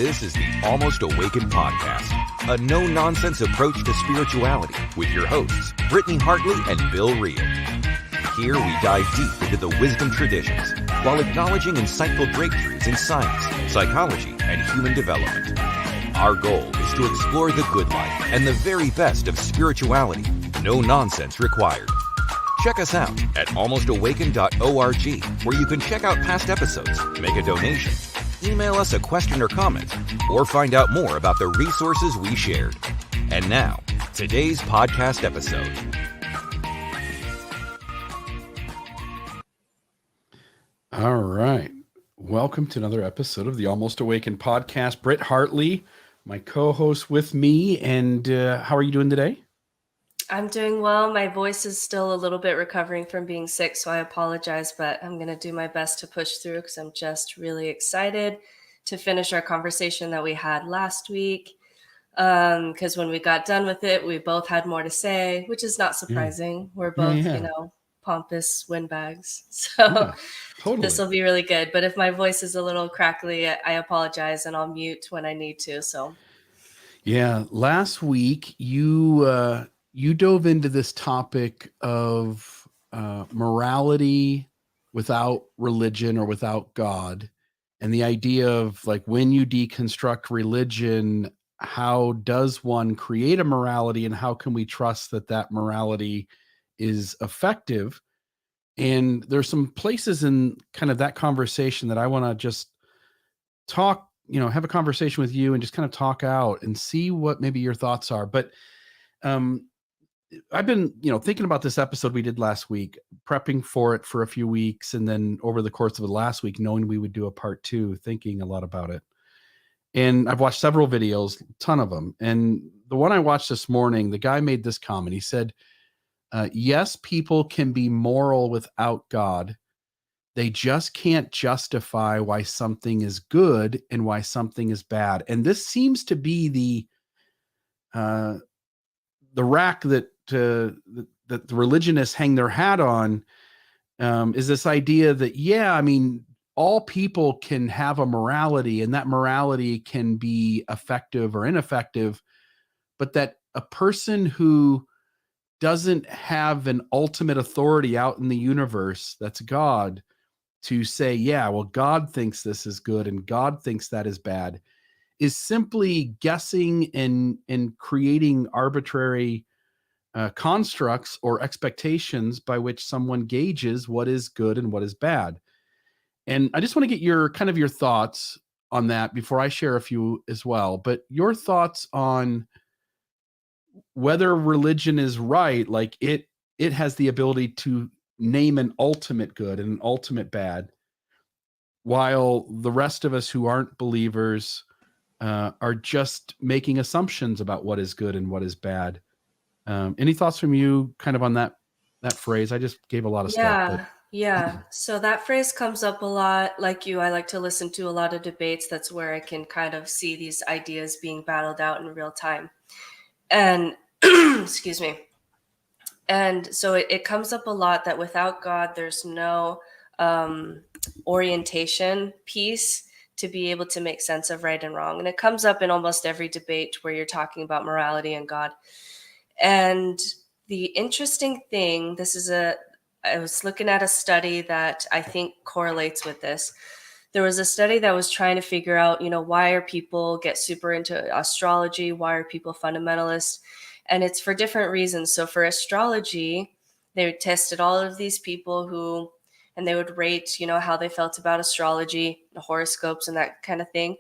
This is the Almost Awakened podcast, a no-nonsense approach to spirituality with your hosts, Brittany Hartley and Bill Reel. Here we dive deep into the wisdom traditions while acknowledging insightful breakthroughs in science, psychology, and human development. Our goal is to explore the good life and the very best of spirituality. No nonsense required. Check us out at almostawaken.org, where you can check out past episodes, make a donation, email us a question or comment, or find out more about the resources we shared. And now, today's podcast episode. All right. Welcome to another episode of the Almost Awakened podcast. Britt Hartley, my co-host with me. And how are you doing today? I'm doing well. My voice is still a little bit recovering from being sick, so I apologize, but I'm going to do my best to push through because I'm just really excited to finish our conversation that we had last week. Because when we got done with it, we both had more to say, which is not surprising. We're both, pompous windbags. So totally. This will be really good. But if my voice is a little crackly, I apologize, and I'll mute when I need to. So, yeah, last week you dove into this topic of morality without religion or without God, and the idea of like when you deconstruct religion, how does one create a morality, and how can we trust that that morality is effective? And there's some places in kind of that conversation that I want to just talk, have a conversation with you and just kind of talk out and see what maybe your thoughts are. But I've been, thinking about this episode we did last week, prepping for it for a few weeks. And then over the course of the last week, knowing we would do a part 2, thinking a lot about it. And I've watched several videos, a ton of them. And the one I watched this morning, the guy made this comment. He said, yes, people can be moral without God. They just can't justify why something is good and why something is bad. And this seems to be the rack that the religionists hang their hat on, is this idea that, all people can have a morality, and that morality can be effective or ineffective, but that a person who doesn't have an ultimate authority out in the universe, that's God, to say, yeah, well, God thinks this is good and God thinks that is bad, is simply guessing and creating arbitrary constructs or expectations by which someone gauges what is good and what is bad. And I just want to get your thoughts on that before I share a few as well. But your thoughts on whether religion is right, like it has the ability to name an ultimate good and an ultimate bad, while the rest of us who aren't believers are just making assumptions about what is good and what is bad. Any thoughts from you kind of on that phrase? I just gave a lot of stuff. But... Yeah. So that phrase comes up a lot. Like you, I like to listen to a lot of debates. That's where I can kind of see these ideas being battled out in real time. And excuse me. And so it comes up a lot that without God, there's no orientation piece to be able to make sense of right and wrong. And it comes up in almost every debate where you're talking about morality and God. And the interesting thing, I was looking at a study that I think correlates with this. There was a study that was trying to figure out, why are people get super into astrology? Why are people fundamentalists? And it's for different reasons. So for astrology, they tested all of these people and they would rate, how they felt about astrology, the horoscopes and that kind of thing.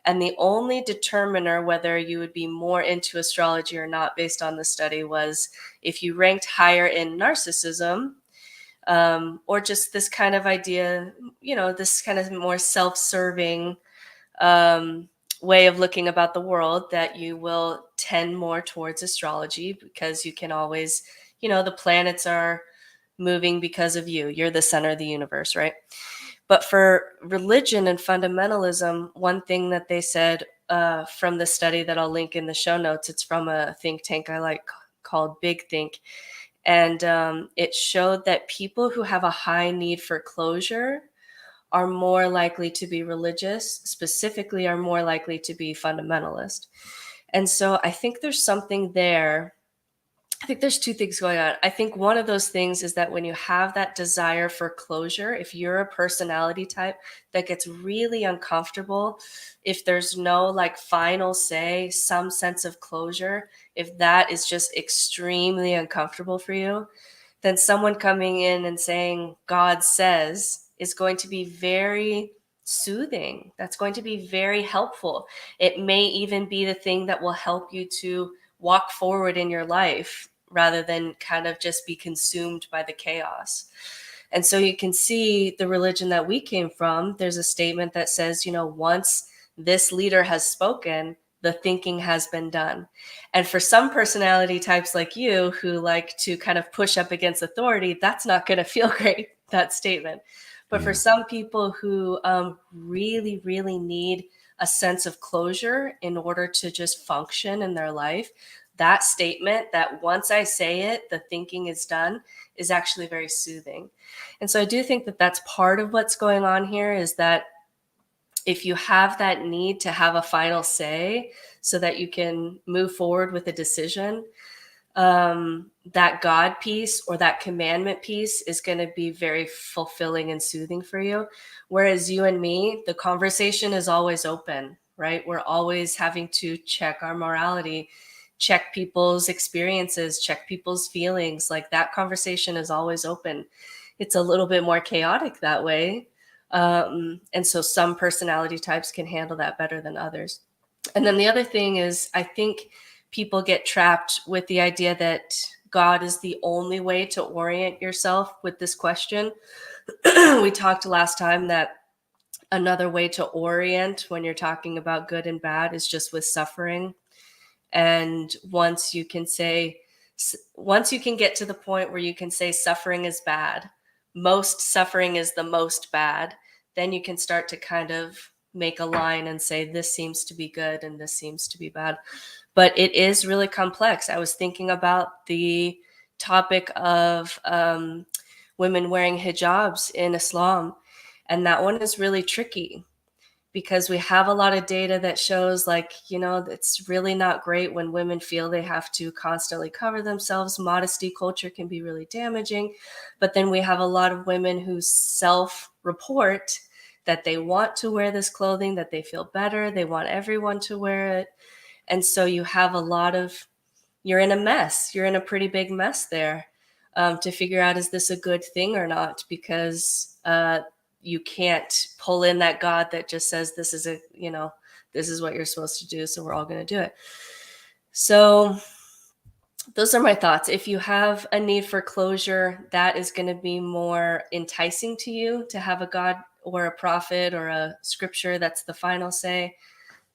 And the only determiner whether you would be more into astrology or not based on the study was if you ranked higher in narcissism, or just this kind of idea, this kind of more self-serving way of looking about the world, that you will tend more towards astrology because you can always, the planets are moving because of you. You're the center of the universe, right? But for religion and fundamentalism, one thing that they said from the study that I'll link in the show notes, it's from a think tank I like called Big Think. And it showed that people who have a high need for closure are more likely to be religious, specifically are more likely to be fundamentalist. And so I think there's something there. I think there's two things going on. I think one of those things is that when you have that desire for closure, if you're a personality type that gets really uncomfortable, if there's no like final say, some sense of closure, if that is just extremely uncomfortable for you, then someone coming in and saying God says is going to be very soothing. That's going to be very helpful. It may even be the thing that will help you to walk forward in your life rather than kind of just be consumed by the chaos. And so you can see the religion that we came from. There's a statement that says, once this leader has spoken, the thinking has been done. And for some personality types like you who like to kind of push up against authority, that's not going to feel great, that statement. But for some people who really, really need a sense of closure in order to just function in their life, that statement that once I say it, the thinking is done, is actually very soothing. And so I do think that that's part of what's going on here, is that if you have that need to have a final say so that you can move forward with a decision, that God piece or that commandment piece is going to be very fulfilling and soothing for you. Whereas you and me, the conversation is always open, right? We're always having to check our morality, check people's experiences, check people's feelings. Like that conversation is always open. It's a little bit more chaotic that way. And so some personality types can handle that better than others. And then the other thing is, I think people get trapped with the idea that God is the only way to orient yourself with this question. We talked last time that another way to orient when you're talking about good and bad is just with suffering. And once you can get to the point where you can say suffering is bad, most suffering is the most bad, then you can start to kind of make a line and say, this seems to be good and this seems to be bad. But it is really complex. I was thinking about the topic of women wearing hijabs in Islam, and that one is really tricky because we have a lot of data that shows it's really not great when women feel they have to constantly cover themselves. Modesty culture can be really damaging. But then we have a lot of women who self-report that they want to wear this clothing, that they feel better. They want everyone to wear it. And so you have you're in a mess. You're in a pretty big mess there to figure out, is this a good thing or not? Because you can't pull in that God that just says, this is what you're supposed to do, so we're all going to do it. So those are my thoughts. If you have a need for closure, that is going to be more enticing to you to have a God or a prophet or a scripture that's the final say.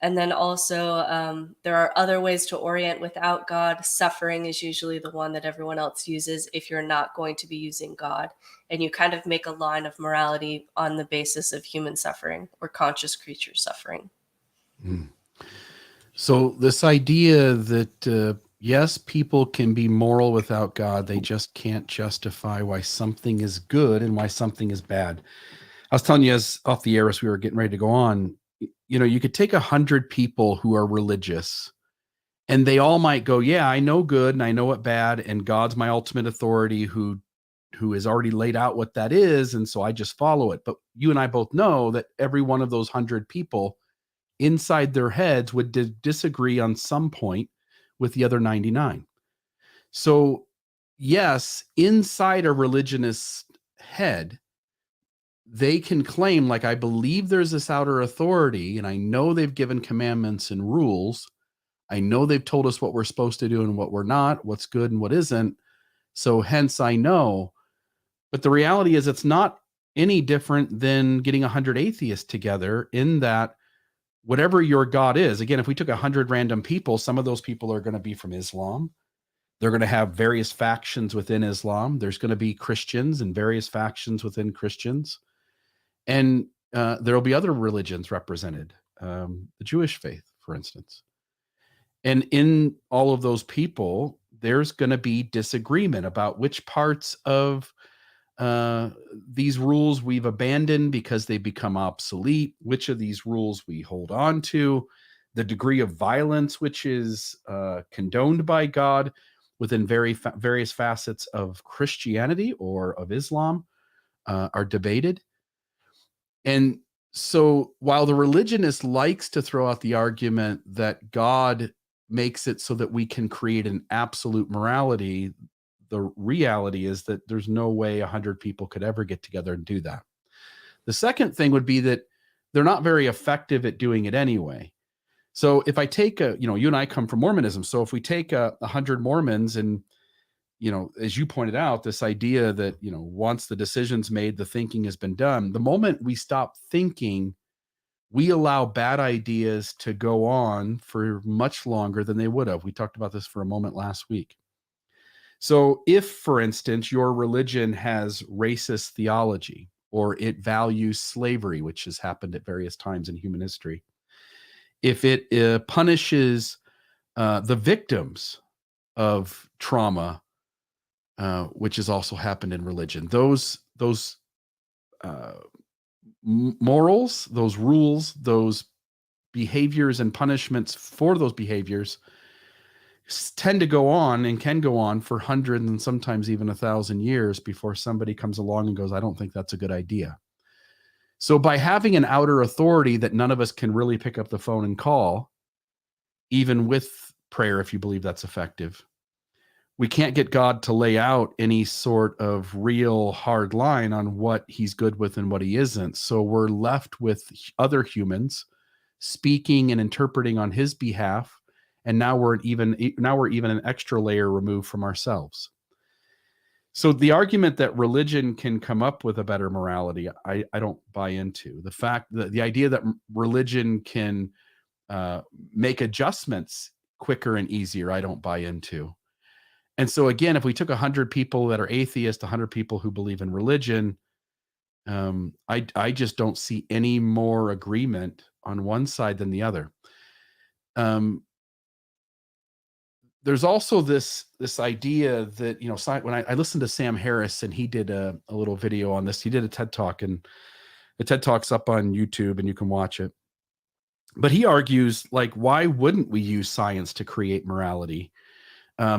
And then also there are other ways to orient without God. Suffering is usually the one that everyone else uses if you're not going to be using God. And you kind of make a line of morality on the basis of human suffering or conscious creature suffering. So this idea that, yes, people can be moral without God, they just can't justify why something is good and why something is bad. I was telling you as off the air as we were getting ready to go on, you could take 100 people who are religious and they all might go, yeah, I know good and I know what bad, and God's my ultimate authority who has already laid out what that is, and so I just follow it. But you and I both know that every one of those 100 people inside their heads would disagree on some point with the other 99. So yes, inside a religionist head, they can claim, like, I believe there's this outer authority and I know they've given commandments and rules. I know they've told us what we're supposed to do and what we're not, what's good and what isn't. So hence I know. But the reality is it's not any different than getting 100 atheists together, in that whatever your God is, again, if we took 100 random people, some of those people are going to be from Islam. They're going to have various factions within Islam. There's going to be Christians and various factions within Christians. And there'll be other religions represented, the Jewish faith, for instance. And in all of those people, there's going to be disagreement about which parts of these rules we've abandoned because they become obsolete, which of these rules we hold on to, the degree of violence which is condoned by God within various facets of Christianity or of Islam are debated. And so while the religionist likes to throw out the argument that God makes it so that we can create an absolute morality, the reality is that there's no way 100 people could ever get together and do that. The second thing would be that they're not very effective at doing it anyway. So if I take you and I come from Mormonism. So if we take 100 Mormons and, as you pointed out, this idea that, once the decision's made, the thinking has been done. The moment we stop thinking, we allow bad ideas to go on for much longer than they would have. We talked about this for a moment last week. So if, for instance, your religion has racist theology, or it values slavery, which has happened at various times in human history, if it punishes the victims of trauma, which has also happened in religion, those morals, those rules, those behaviors and punishments for those behaviors tend to go on and can go on for hundreds and sometimes even 1,000 years before somebody comes along and goes, I don't think that's a good idea. So by having an outer authority that none of us can really pick up the phone and call, even with prayer, if you believe that's effective, we can't get God to lay out any sort of real hard line on what he's good with and what he isn't. So we're left with other humans speaking and interpreting on his behalf. And now we're even an extra layer removed from ourselves. So the argument that religion can come up with a better morality, I don't buy into. The fact that the idea that religion can make adjustments quicker and easier, I don't buy into. And so again, if we took 100 people that are atheist, 100 people who believe in religion, I just don't see any more agreement on one side than the other. There's also this idea that, when I listened to Sam Harris and he did a little video on this, he did a TED Talk, and the TED Talk's up on YouTube and you can watch it. But he argues, like, why wouldn't we use science to create morality?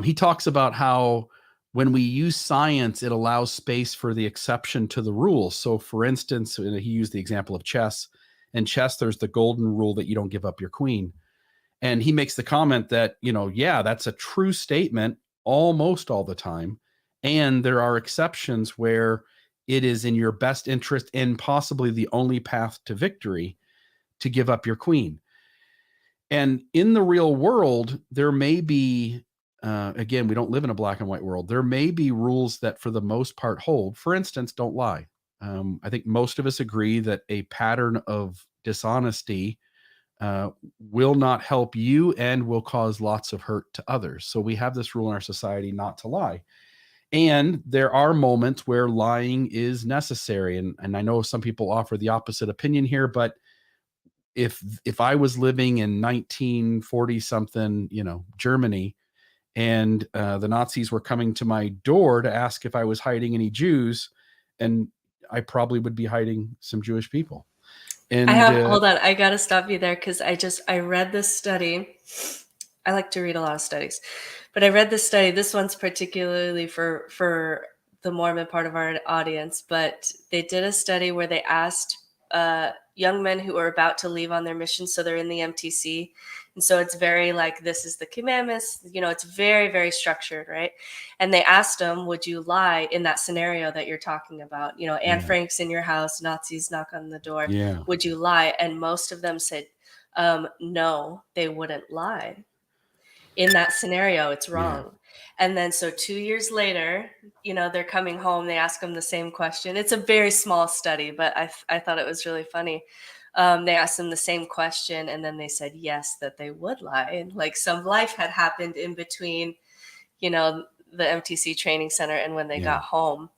He talks about how when we use science, it allows space for the exception to the rule. So for instance, he used the example of chess. In chess, there's the golden rule that you don't give up your queen. And he makes the comment that, yeah, that's a true statement almost all the time. And there are exceptions where it is in your best interest and possibly the only path to victory to give up your queen. And in the real world, there may be, again, we don't live in a black and white world. There may be rules that for the most part hold. For instance, don't lie. I think most of us agree that a pattern of dishonesty will not help you and will cause lots of hurt to others. So we have this rule in our society not to lie. And there are moments where lying is necessary. And I know some people offer the opposite opinion here, but if I was living in 1940 something, Germany, and the Nazis were coming to my door to ask if I was hiding any Jews, and I probably would be hiding some Jewish people. And hold on, I gotta stop you there because I read this study. I like to read a lot of studies, but I read this study. This one's particularly for the Mormon part of our audience, but they did a study where they asked young men who are about to leave on their mission. So they're in the MTC. And so it's very like, this is the commandments, it's very, very structured, right? And they asked them, would you lie in that scenario that you're talking about? Anne Frank's in your house, Nazis knock on the door. Yeah. Would you lie? And most of them said, no, they wouldn't lie. In that scenario, it's wrong. Yeah. And then so 2 years later, they're coming home, they ask them the same question. It's a very small study, but I thought it was really funny. They asked them the same question, and then they said yes, that they would lie. And like some life had happened in between, the MTC training center and when they got home,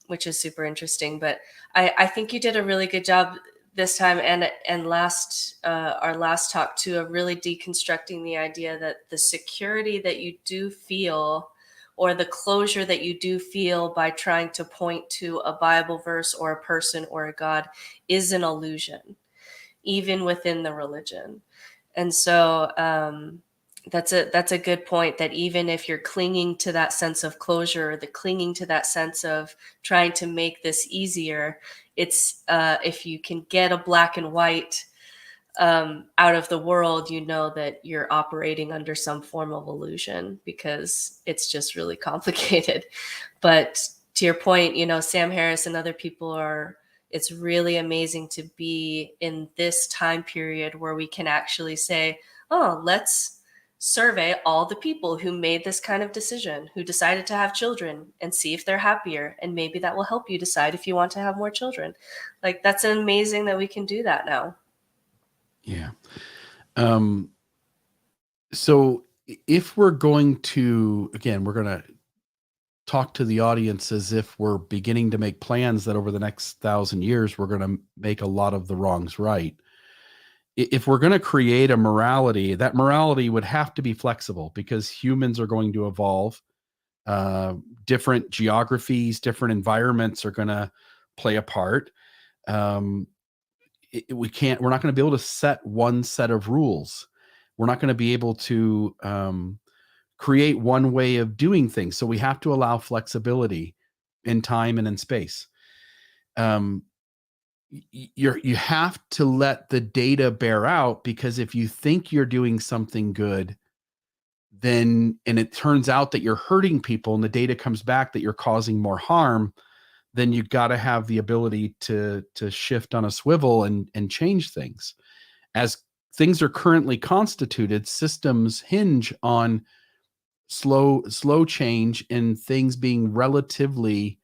which is super interesting. But I think you did a really good job this time and our last talk too, of really deconstructing the idea that the security that you do feel or the closure that you do feel by trying to point to a Bible verse or a person or a God is an illusion, even within the religion. And so that's a good point, that even if you're clinging to that sense of closure, the clinging to that sense of trying to make this easier, it's if you can get a black and white out of the world, you know that you're operating under some form of illusion, because it's just really complicated. But to your point, Sam Harris and other people it's really amazing to be in this time period where we can actually say, oh, let's survey all the people who made this kind of decision, who decided to have children, and see if they're happier. And maybe that will help you decide if you want to have more children. Like, that's amazing that we can do that now. Yeah. So if we're going to, again, we're going to talk to the audience as if we're beginning to make plans that over the next 1,000 years, we're going to make a lot of the wrongs right. If we're going to create a morality, that morality would have to be flexible, because humans are going to evolve. Different geographies, different environments are going to play a part. We're not going to be able to set one set of rules. We're not going to be able to create one way of doing things. So we have to allow flexibility in time and in space. You have to let the data bear out, because if you think you're doing something good, and it turns out that you're hurting people, and the data comes back that you're causing more harm, then you've got to have the ability to shift on a swivel and change things. As things are currently constituted, systems hinge on slow change and things being relatively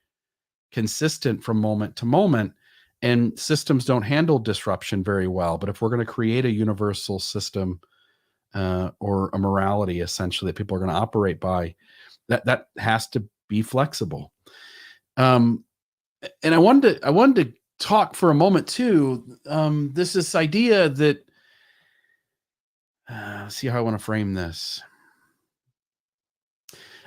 consistent from moment to moment. And systems don't handle disruption very well. But if we're going to create a universal system or a morality, essentially, that people are going to operate by, that has to be flexible. And I wanted to talk for a moment too. This idea that see how I want to frame this.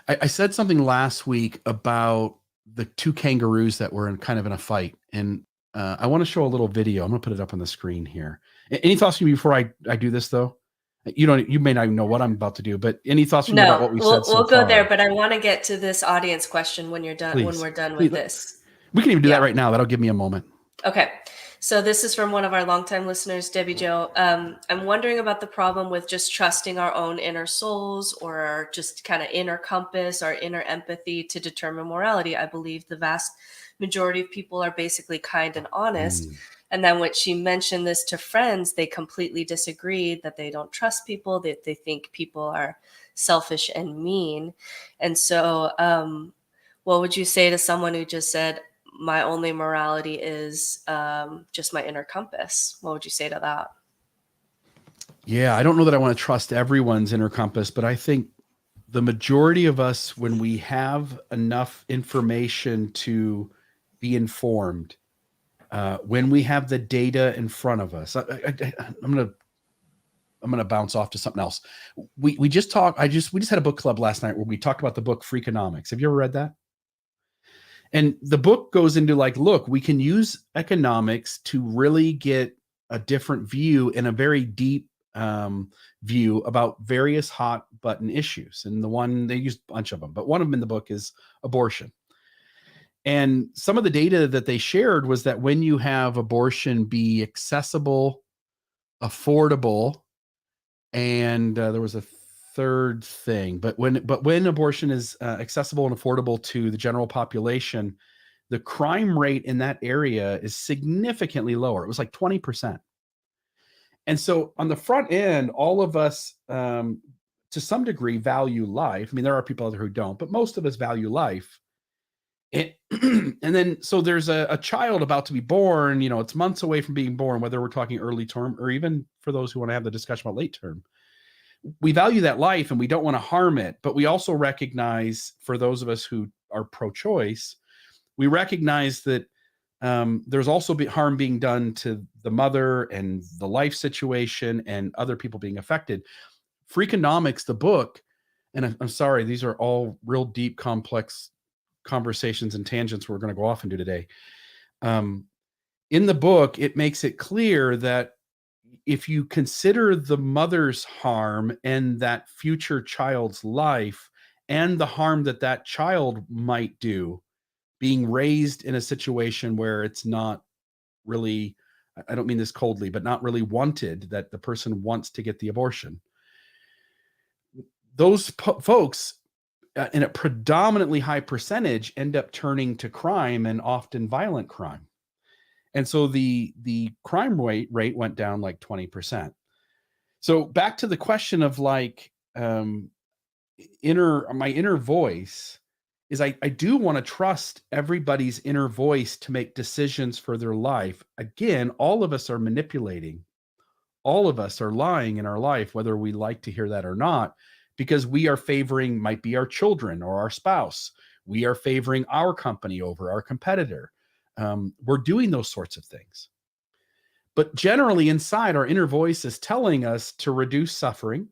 I said something last week about the two kangaroos that were kind of in a fight, and I want to show a little video. I'm going to put it up on the screen here. Any thoughts from you before I do this, though? You may not even know what I'm about to do, but any thoughts from you about what we said so we'll go far? there, but I want to get to this audience question when you're done. Please. When we're done with this, we can even do that right now. That'll give me a moment. Okay. So this is from one of our longtime listeners, Debbie Jo. I'm wondering about the problem with just trusting our own inner souls, or just kind of inner compass, our inner empathy to determine morality. I believe the vast majority of people are basically kind and honest. And then when she mentioned this to friends, they completely disagreed, that they don't trust people, that they think people are selfish and mean. And so what would you say to someone who just said, my only morality is just my inner compass? What would you say to that? Yeah, I don't know that I want to trust everyone's inner compass, but I think the majority of us, when we have enough information to be informed, when we have the data in front of us, I'm gonna bounce off to something else. We just had a book club last night where we talked about the book Freakonomics. Have you ever read that? And the book goes into look, we can use economics to really get a different view and a very deep view about various hot button issues. And they used a bunch of them, but one of them in the book is abortion. And some of the data that they shared was that when you have abortion be accessible, affordable, and there was a third thing, but when abortion is accessible and affordable to the general population, the crime rate in that area is significantly lower. It was like 20%. And so on the front end, all of us, to some degree, value life. I mean, there are people out there who don't, but most of us value life. And then, so there's a child about to be born, it's months away from being born, whether we're talking early term or even for those who want to have the discussion about late term. We value that life and we don't want to harm it, but we also recognize, for those of us who are pro-choice, we recognize that there's also harm being done to the mother and the life situation and other people being affected. Freakonomics, the book, And I'm sorry, these are all real deep, complex conversations and tangents we're going to go off and do today. In the book, it makes it clear that if you consider the mother's harm and that future child's life and the harm that that child might do, being raised in a situation where it's not really, I don't mean this coldly, but not really wanted, that the person wants to get the abortion. Those folks, in a predominantly high percentage, end up turning to crime, and often violent crime. And so the crime rate went down like 20%. So back to the question of like my inner voice is I do want to trust everybody's inner voice to make decisions for their life. Again, all of us are manipulating. All of us are lying in our life, whether we like to hear that or not, because we are favoring, might be our children or our spouse. We are favoring our company over our competitor. We're doing those sorts of things. But generally inside, our inner voice is telling us to reduce suffering.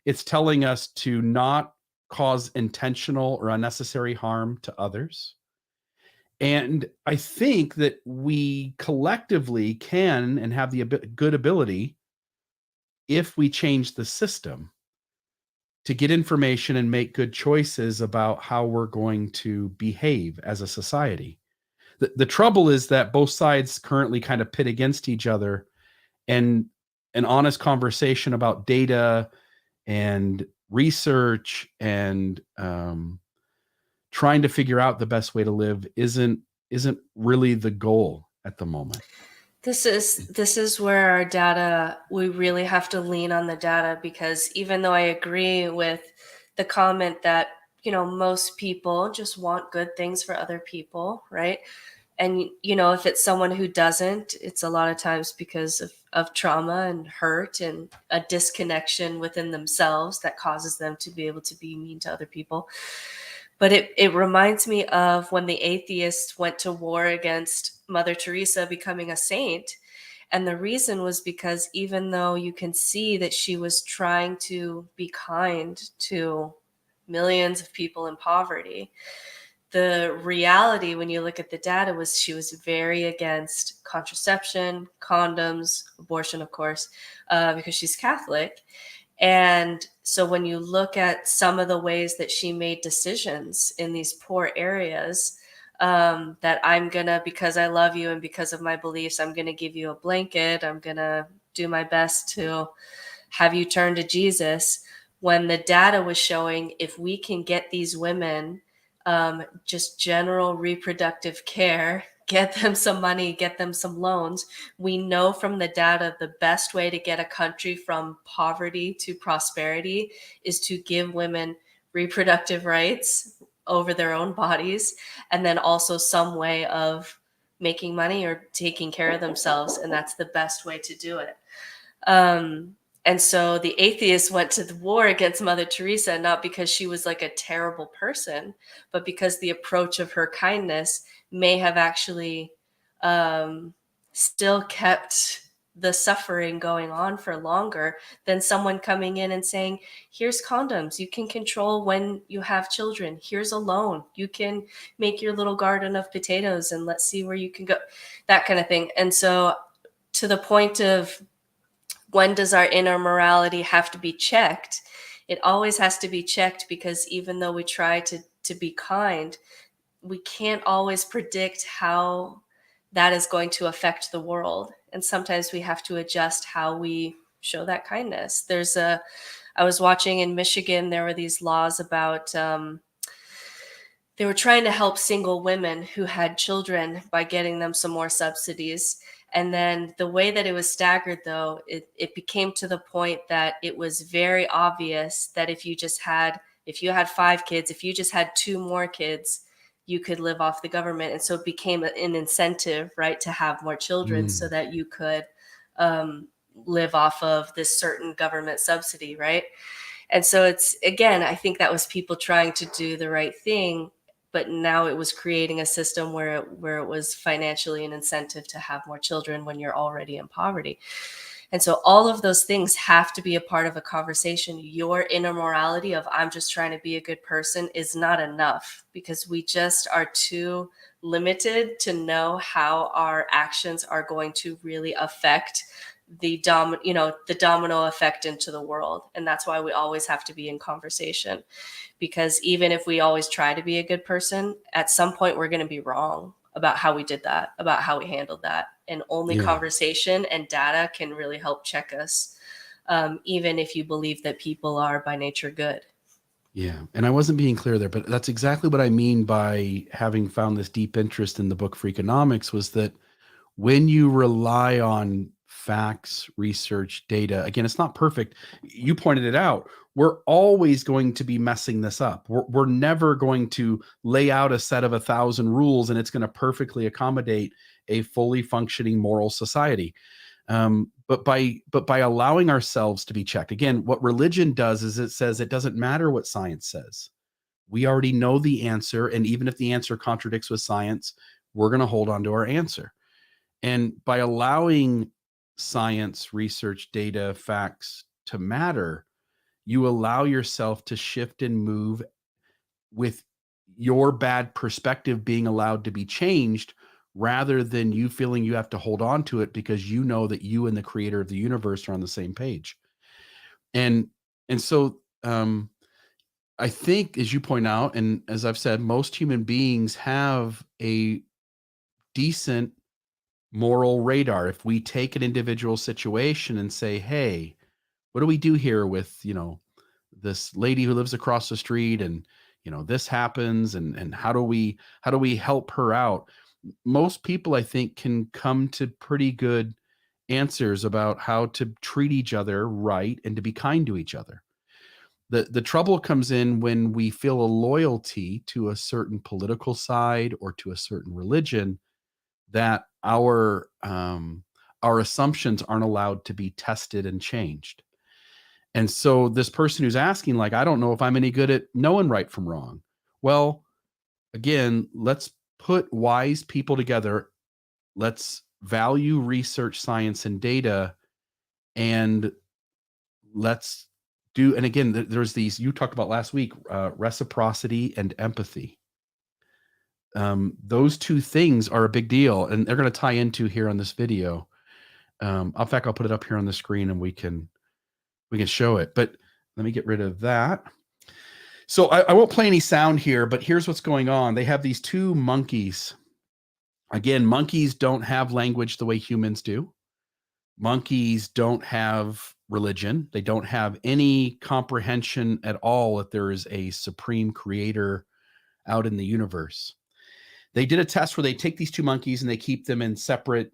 It's telling us to not cause intentional or unnecessary harm to others. And I think that we collectively can and have the good ability, if we change the system, to get information and make good choices about how we're going to behave as a society. The trouble is that both sides currently kind of pit against each other, and an honest conversation about data and research and trying to figure out the best way to live isn't really the goal at the moment. This is where our data, we really have to lean on the data, because even though I agree with the comment that, most people just want good things for other people, right? And, if it's someone who doesn't, it's a lot of times because of trauma and hurt and a disconnection within themselves that causes them to be able to be mean to other people. But it reminds me of when the atheists went to war against Mother Teresa becoming a saint. And the reason was because even though you can see that she was trying to be kind to millions of people in poverty, the reality when you look at the data was she was very against contraception, condoms, abortion, of course, because she's Catholic. And so when you look at some of the ways that she made decisions in these poor areas, that I'm gonna, because I love you and because of my beliefs, I'm gonna give you a blanket, I'm gonna do my best to have you turn to Jesus. When the data was showing, if we can get these women just general reproductive care, get them some money, get them some loans. We know from the data the best way to get a country from poverty to prosperity is to give women reproductive rights over their own bodies, and then also some way of making money or taking care of themselves. And that's the best way to do it. And so the atheists went to the war against Mother Teresa, not because she was like a terrible person, but because the approach of her kindness may have actually still kept the suffering going on for longer than someone coming in and saying, here's condoms, you can control when you have children, here's a loan, you can make your little garden of potatoes and let's see where you can go, that kind of thing. And so to the point of, when does our inner morality have to be checked? It always has to be checked, because even though we try to be kind, we can't always predict how that is going to affect the world. And sometimes we have to adjust how we show that kindness. I was watching in Michigan, there were these laws about, they were trying to help single women who had children by getting them some more subsidies. And then the way that it was staggered, though, it became to the point that it was very obvious that if you had 5 kids, if you just had 2 more kids, you could live off the government. And so it became an incentive, right, to have more children so that you could live off of this certain government subsidy, right? And so it's, again, I think that was people trying to do the right thing, but now it was creating a system where it was financially an incentive to have more children when you're already in poverty. And so all of those things have to be a part of a conversation. Your inner morality of I'm just trying to be a good person is not enough, because we just are too limited to know how our actions are going to really affect the domino effect into the world. And that's why we always have to be in conversation, because even if we always try to be a good person, at some point we're going to be wrong about how we did that, about how we handled that. And only Yeah. conversation and data can really help check us, even if you believe that people are by nature good. Yeah. And I wasn't being clear there, but that's exactly what I mean by having found this deep interest in the book Freakonomics, was that when you rely on facts, research, data, again, it's not perfect. You pointed it out. We're always going to be messing this up. We're never going to lay out a set of 1,000 rules and it's going to perfectly accommodate a fully functioning moral society. But by allowing ourselves to be checked, again, what religion does is it says it doesn't matter what science says. We already know the answer. And even if the answer contradicts with science, we're going to hold on to our answer. And by allowing science, research, data, facts to matter, you allow yourself to shift and move with your bad perspective being allowed to be changed, rather than you feeling you have to hold on to it because you know that you and the creator of the universe are on the same page. And so I think, as you point out, and as I've said, most human beings have a decent moral radar. If we take an individual situation and say, hey, what do we do here with, this lady who lives across the street, and, this happens, and how do we help her out? Most people, I think, can come to pretty good answers about how to treat each other right and to be kind to each other. The trouble comes in when we feel a loyalty to a certain political side or to a certain religion, that our assumptions aren't allowed to be tested and changed. And so this person who's asking, like, I don't know if I'm any good at knowing right from wrong. Well, again, let's put wise people together. Let's value research, science, and data, and let's do. And again, there's these you talked about last week, reciprocity and empathy. Those two things are a big deal, and they're going to tie into here on this video. In fact, I'll put it up here on the screen and we can show it. But let me get rid of that. So I won't play any sound here, but here's what's going on. They have these two monkeys. Again, monkeys don't have language the way humans do. Monkeys don't have religion. They don't have any comprehension at all that there is a supreme creator out in the universe. They did a test where they take these two monkeys and they keep them in separate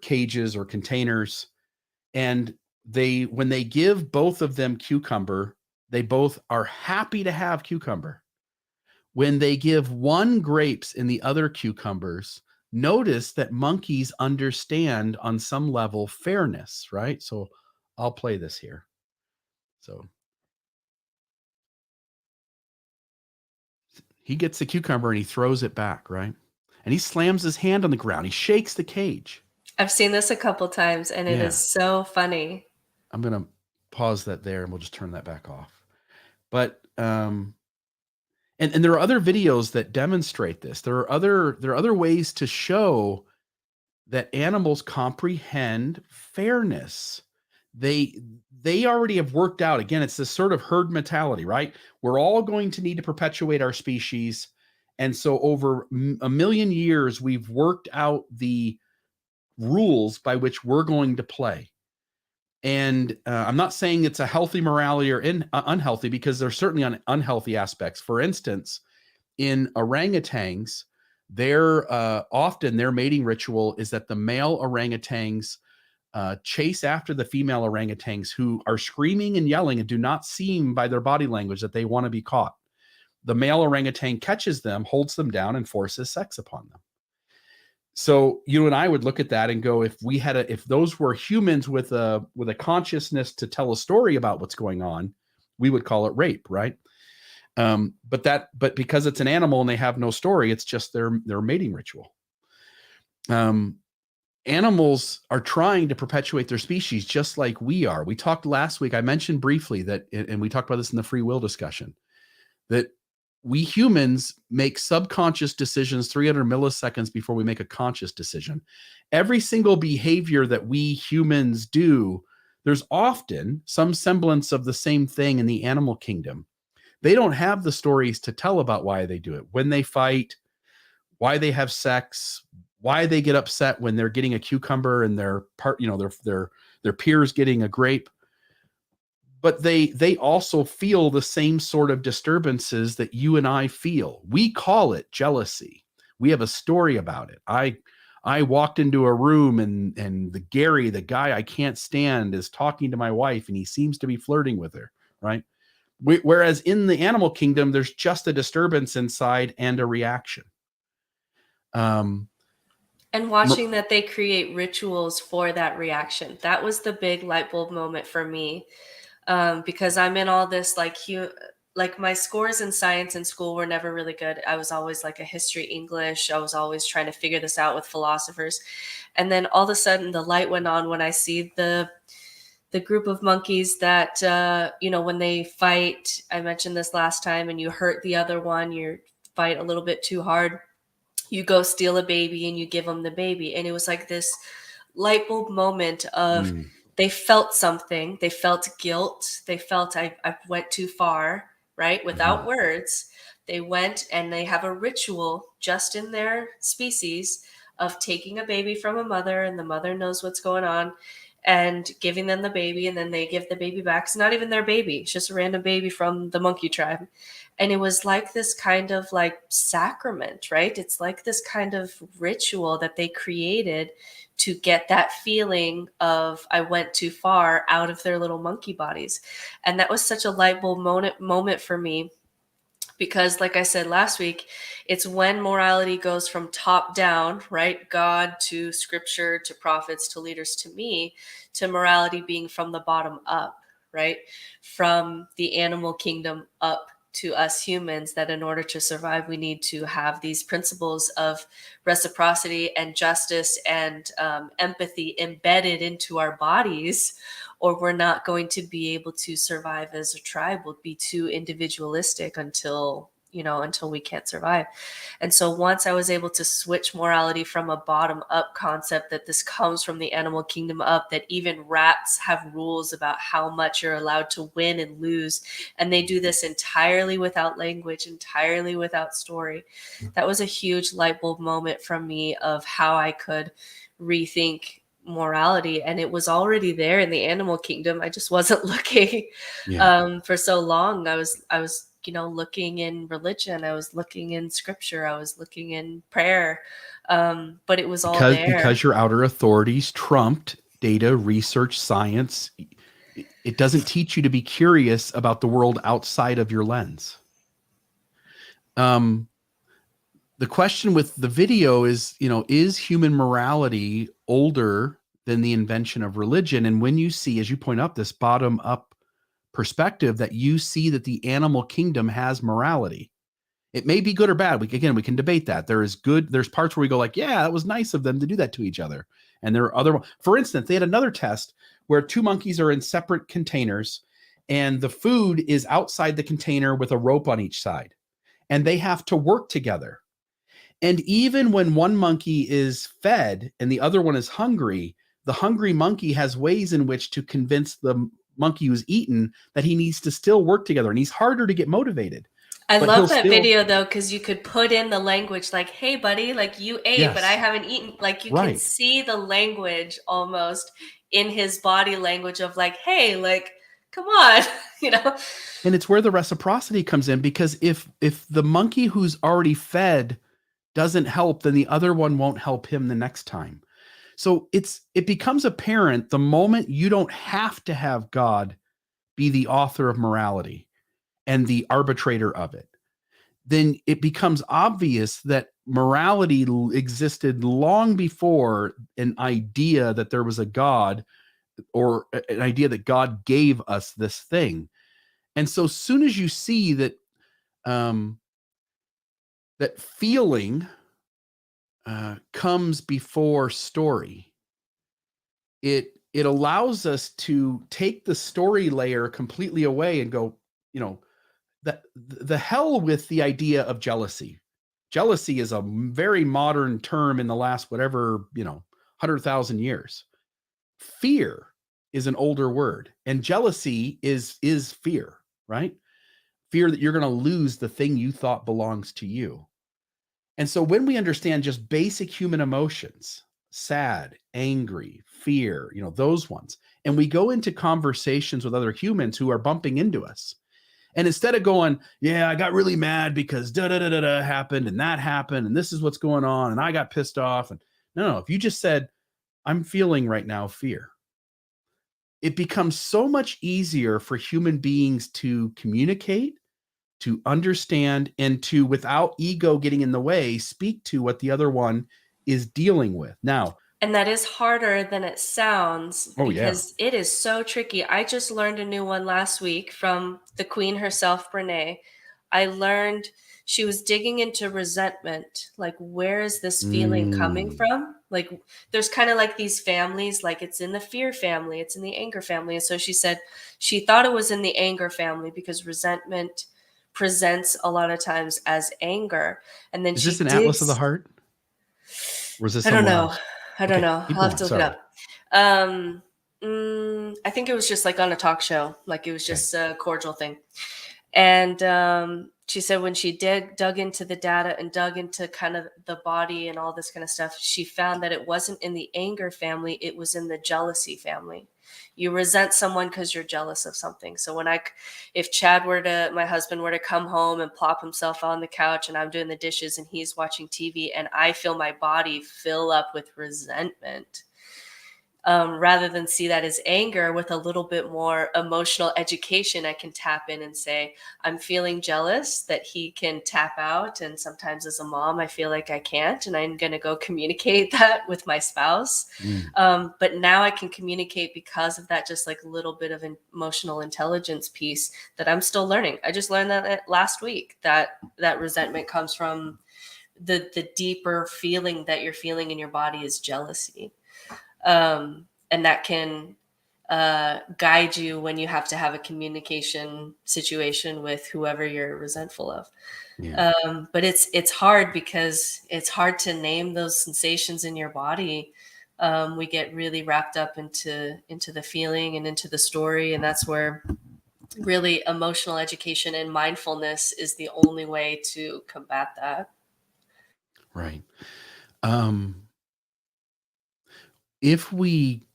cages or containers. And when they give both of them cucumber, they both are happy to have cucumber. When they give one grapes and the other cucumbers, notice that monkeys understand on some level fairness, right? So I'll play this here. So he gets the cucumber and he throws it back, right? And he slams his hand on the ground. He shakes the cage. I've seen this a couple times, and it is so funny. I'm going to pause that there and we'll just turn that back off. But and there are other videos that demonstrate this. There are other ways to show that animals comprehend fairness. They already have worked out. Again, it's this sort of herd mentality, right? We're all going to need to perpetuate our species. And so over a million years, we've worked out the rules by which we're going to play. And I'm not saying it's a healthy morality or unhealthy, because there's certainly unhealthy aspects. For instance, in orangutans, often their mating ritual is that the male orangutans chase after the female orangutans, who are screaming and yelling and do not seem by their body language that they want to be caught. The male orangutan catches them, holds them down, and forces sex upon them. So you and I would look at that and go, if those were humans with a consciousness to tell a story about what's going on, we would call it rape, right? But because it's an animal and they have no story, it's just their mating ritual. animals are trying to perpetuate their species just like we are. We talked last week, I mentioned briefly that, and we talked about this in the free will discussion, that we humans make subconscious decisions 300 milliseconds before we make a conscious decision. Every single behavior that we humans do, there's often some semblance of the same thing in the animal kingdom. They don't have the stories to tell about why they do it, when they fight, why they have sex, why they get upset when they're getting a cucumber and their peers getting a grape. But they also feel the same sort of disturbances that you and I feel. We call it jealousy. We have a story about it. I walked into a room and Gary, the guy I can't stand, is talking to my wife and he seems to be flirting with her, right? Whereas in the animal kingdom, there's just a disturbance inside and a reaction. And watching that they create rituals for that reaction. That was the big light bulb moment for me. Because I'm in all this like my scores in science in school were never really good. I was always like a history English. I was always trying to figure this out with philosophers. And then all of a sudden the light went on when I see the group of monkeys that, when they fight, I mentioned this last time, and you hurt the other one, you fight a little bit too hard, you go steal a baby and you give them the baby. And it was like this light bulb moment of they felt something. They felt guilt. They felt I went too far, right? Without words. They went and they have a ritual just in their species of taking a baby from a mother, and the mother knows what's going on, and giving them the baby, and then they give the baby back. It's not even their baby. It's just a random baby from the monkey tribe. And it was like this kind of like sacrament, right? It's like this kind of ritual that they created to get that feeling of I went too far out of their little monkey bodies. And that was such a light bulb moment for me, because like I said last week, it's when morality goes from top down, right? God to scripture, to prophets, to leaders, to me, to morality being from the bottom up, right? From the animal kingdom up to us humans, that in order to survive, we need to have these principles of reciprocity and justice and empathy embedded into our bodies, or we're not going to be able to survive as a tribe. We'll be too individualistic until we can't survive. And so once I was able to switch morality from a bottom up concept, that this comes from the animal kingdom up, that even rats have rules about how much you're allowed to win and lose. And they do this entirely without language, entirely without story. That was a huge light bulb moment from me of how I could rethink morality. And it was already there in the animal kingdom. I just wasn't looking. For so long. I was looking in religion, I was looking in scripture, I was looking in prayer, but it was all there. Because your outer authorities trumped data, research, science. It doesn't teach you to be curious about the world outside of your lens. The question with the video is, is human morality older than the invention of religion? And when you see, as you point out, this bottom up perspective, that you see that the animal kingdom has morality. It may be good or bad. We can debate that. There's parts where we go like, yeah, that was nice of them to do that to each other. And there are other, for instance, they had another test where two monkeys are in separate containers and the food is outside the container with a rope on each side, and they have to work together. And even when one monkey is fed and the other one is hungry, the hungry monkey has ways in which to convince the monkey who's eaten that he needs to still work together, and he's harder to get motivated. I love that video though, because you could put in the language like, hey buddy, like you ate, but I haven't eaten. Like you can see the language almost in his body language of like, hey, like, come on, And it's where the reciprocity comes in, because if the monkey who's already fed doesn't help, then the other one won't help him the next time. So it becomes apparent the moment you don't have to have God be the author of morality and the arbitrator of it, then it becomes obvious that morality existed long before an idea that there was a God, or an idea that God gave us this thing. And so soon as you see that, that feeling comes before story, it allows us to take the story layer completely away and go, the hell with the idea of jealousy. Jealousy is a very modern term in the last, 100,000 years. Fear is an older word, and jealousy is fear, right? Fear that you're going to lose the thing you thought belongs to you. And so when we understand just basic human emotions, sad, angry, fear, those ones, and we go into conversations with other humans who are bumping into us, and instead of going, yeah, I got really mad because da da da da da happened and that happened and this is what's going on and I got pissed off, and no, if you just said, I'm feeling right now fear, it becomes so much easier for human beings to communicate, to understand, and to, without ego getting in the way, speak to what the other one is dealing with. Now, and that is harder than it sounds, because yeah, it is so tricky. I just learned a new one last week from the queen herself, Brene. I learned she was digging into resentment. Like, where is this feeling coming from? Like, there's kind of like these families, like it's in the fear family, it's in the anger family. And so she said she thought it was in the anger family because resentment presents a lot of times as anger. And then is she this an digs. Atlas of the Heart? Or is this I don't someone know. else? I don't Okay, know. keep I'll have going. to look Sorry. it up. I think it was just like on a talk show. Like it was just a cordial thing. And she said when she dug into the data and dug into kind of the body and all this kind of stuff, she found that it wasn't in the anger family, it was in the jealousy family. You resent someone because you're jealous of something. So if my husband were to come home and plop himself on the couch and I'm doing the dishes and he's watching TV and I feel my body fill up with resentment, rather than see that as anger, with a little bit more emotional education, I can tap in and say, I'm feeling jealous that he can tap out. And sometimes as a mom, I feel like I can't, and I'm going to go communicate that with my spouse. But now I can communicate because of that, just like a little bit of an emotional intelligence piece that I'm still learning. I just learned that last week, that resentment comes from the deeper feeling that you're feeling in your body is jealousy. And that can guide you when you have to have a communication situation with whoever you're resentful of. Yeah. But it's hard because it's hard to name those sensations in your body. We get really wrapped up into the feeling and into the story, and that's where really emotional education and mindfulness is the only way to combat that. Right. If we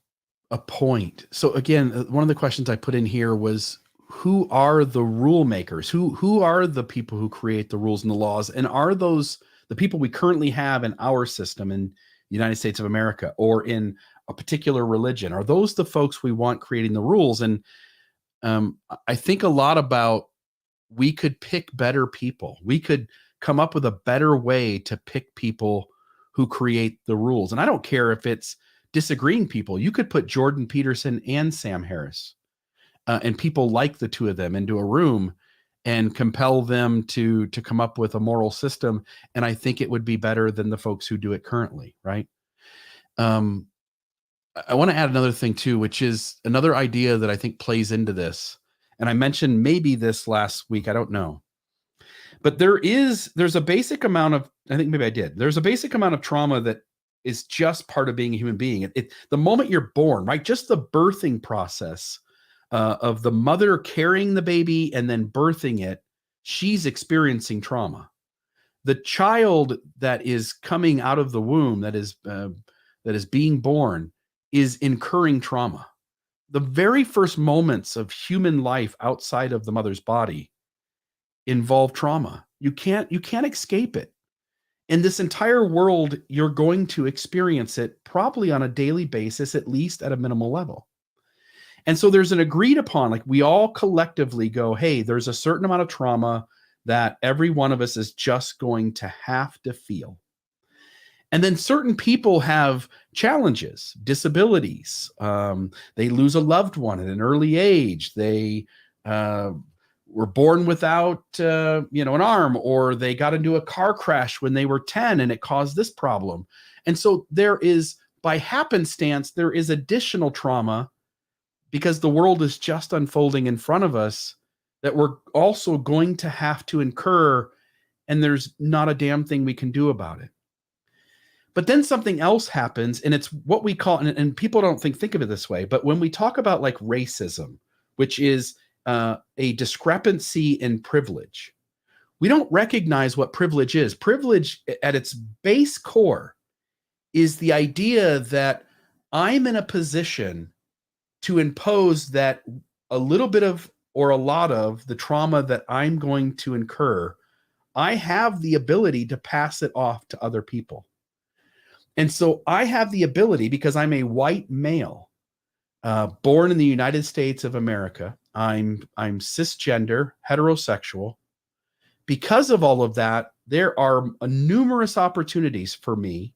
appoint, so again, one of the questions I put in here was, who are the rule makers? Who are the people who create the rules and the laws? And are those the people we currently have in our system in the United States of America or in a particular religion? Are those the folks we want creating the rules? And I think a lot about, we could pick better people. We could come up with a better way to pick people who create the rules. And I don't care if it's disagreeing people. You could put Jordan Peterson and Sam Harris and people like the two of them into a room and compel them to come up with a moral system. And I think it would be better than the folks who do it currently, right? I want to add another thing too, which is another idea that I think plays into this. And I mentioned maybe this last week, I don't know. But there's a basic amount of, I think maybe I did. There's a basic amount of trauma that is just part of being a human being. The moment you're born, right? Just the birthing process of the mother carrying the baby and then birthing it, she's experiencing trauma. The child that is coming out of the womb, that is being born, is incurring trauma. The very first moments of human life outside of the mother's body involve trauma. You can't escape it. In this entire world, you're going to experience it probably on a daily basis, at least at a minimal level. And so there's an agreed upon, like we all collectively go, hey, there's a certain amount of trauma that every one of us is just going to have to feel. And then certain people have challenges, disabilities. They lose a loved one at an early age. They were born without, an arm, or they got into a car crash when they were 10 and it caused this problem. And so there is by happenstance, there is additional trauma because the world is just unfolding in front of us that we're also going to have to incur, and there's not a damn thing we can do about it. But then something else happens, and it's what we call, and people don't think of it this way, but when we talk about like racism, which is a discrepancy in privilege, we don't recognize what privilege is. Privilege at its base core is the idea that I'm in a position to impose that a little bit of or a lot of the trauma that I'm going to incur, I have the ability to pass it off to other people. And so I have the ability, because I'm a white male, born in the United States of America. I'm cisgender, heterosexual. Because of all of that, there are numerous opportunities for me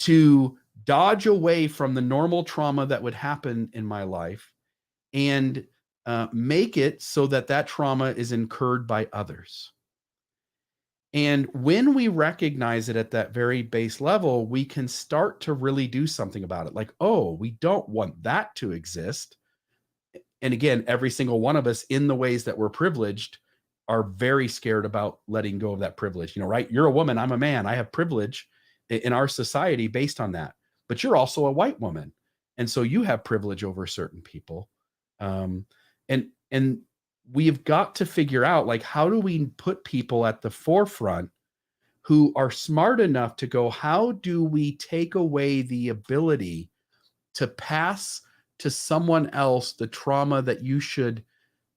to dodge away from the normal trauma that would happen in my life and make it so that that trauma is incurred by others. And when we recognize it at that very base level, we can start to really do something about it. Like, oh, we don't want that to exist. And again, every single one of us, in the ways that we're privileged, are very scared about letting go of that privilege. Right? You're a woman, I'm a man. I have privilege in our society based on that. But you're also a white woman. And so you have privilege over certain people. And we've got to figure out, like, how do we put people at the forefront who are smart enough to go, how do we take away the ability to pass to someone else the trauma that you should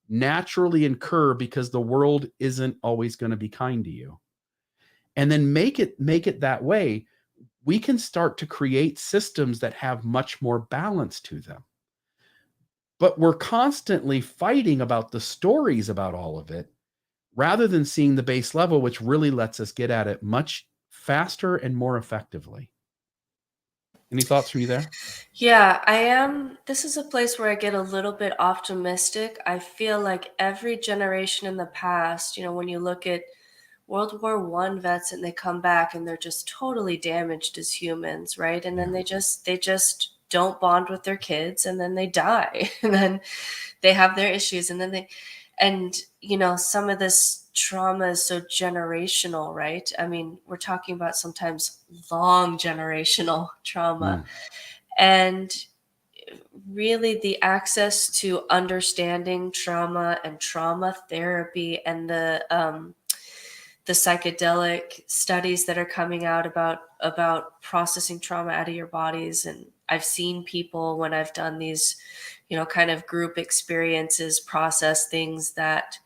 naturally incur because the world isn't always going to be kind to you? And then make it that way. We can start to create systems that have much more balance to them. But we're constantly fighting about the stories about all of it, rather than seeing the base level, which really lets us get at it much faster and more effectively. Any thoughts from you there? Yeah, I am. This is a place where I get a little bit optimistic. I feel like every generation in the past, when you look at World War I vets and they come back and they're just totally damaged as humans, right? And then they just don't bond with their kids, and then they die, and then they have their issues, and then some of this trauma is so generational, right? I mean, we're talking about sometimes long generational trauma. And really, the access to understanding trauma and trauma therapy and the psychedelic studies that are coming out about processing trauma out of your bodies. And I've seen people, when I've done these, kind of group experiences, process things that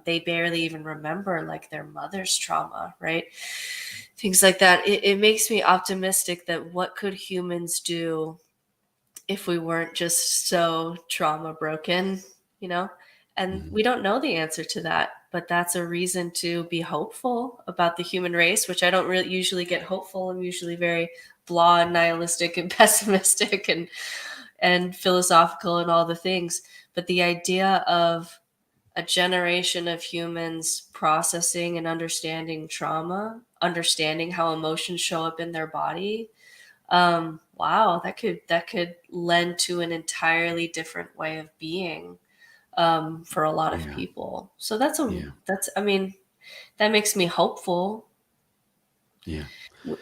they barely even remember, like their mother's trauma, right? Things like that. It makes me optimistic that what could humans do if we weren't just so trauma broken, And we don't know the answer to that, but that's a reason to be hopeful about the human race, which I don't really usually get hopeful. I'm usually very blah and nihilistic and pessimistic and philosophical and all the things. But the idea of a generation of humans processing and understanding trauma, understanding how emotions show up in their body, wow, that could lend to an entirely different way of being for a lot of people. So I mean, that makes me hopeful. Yeah.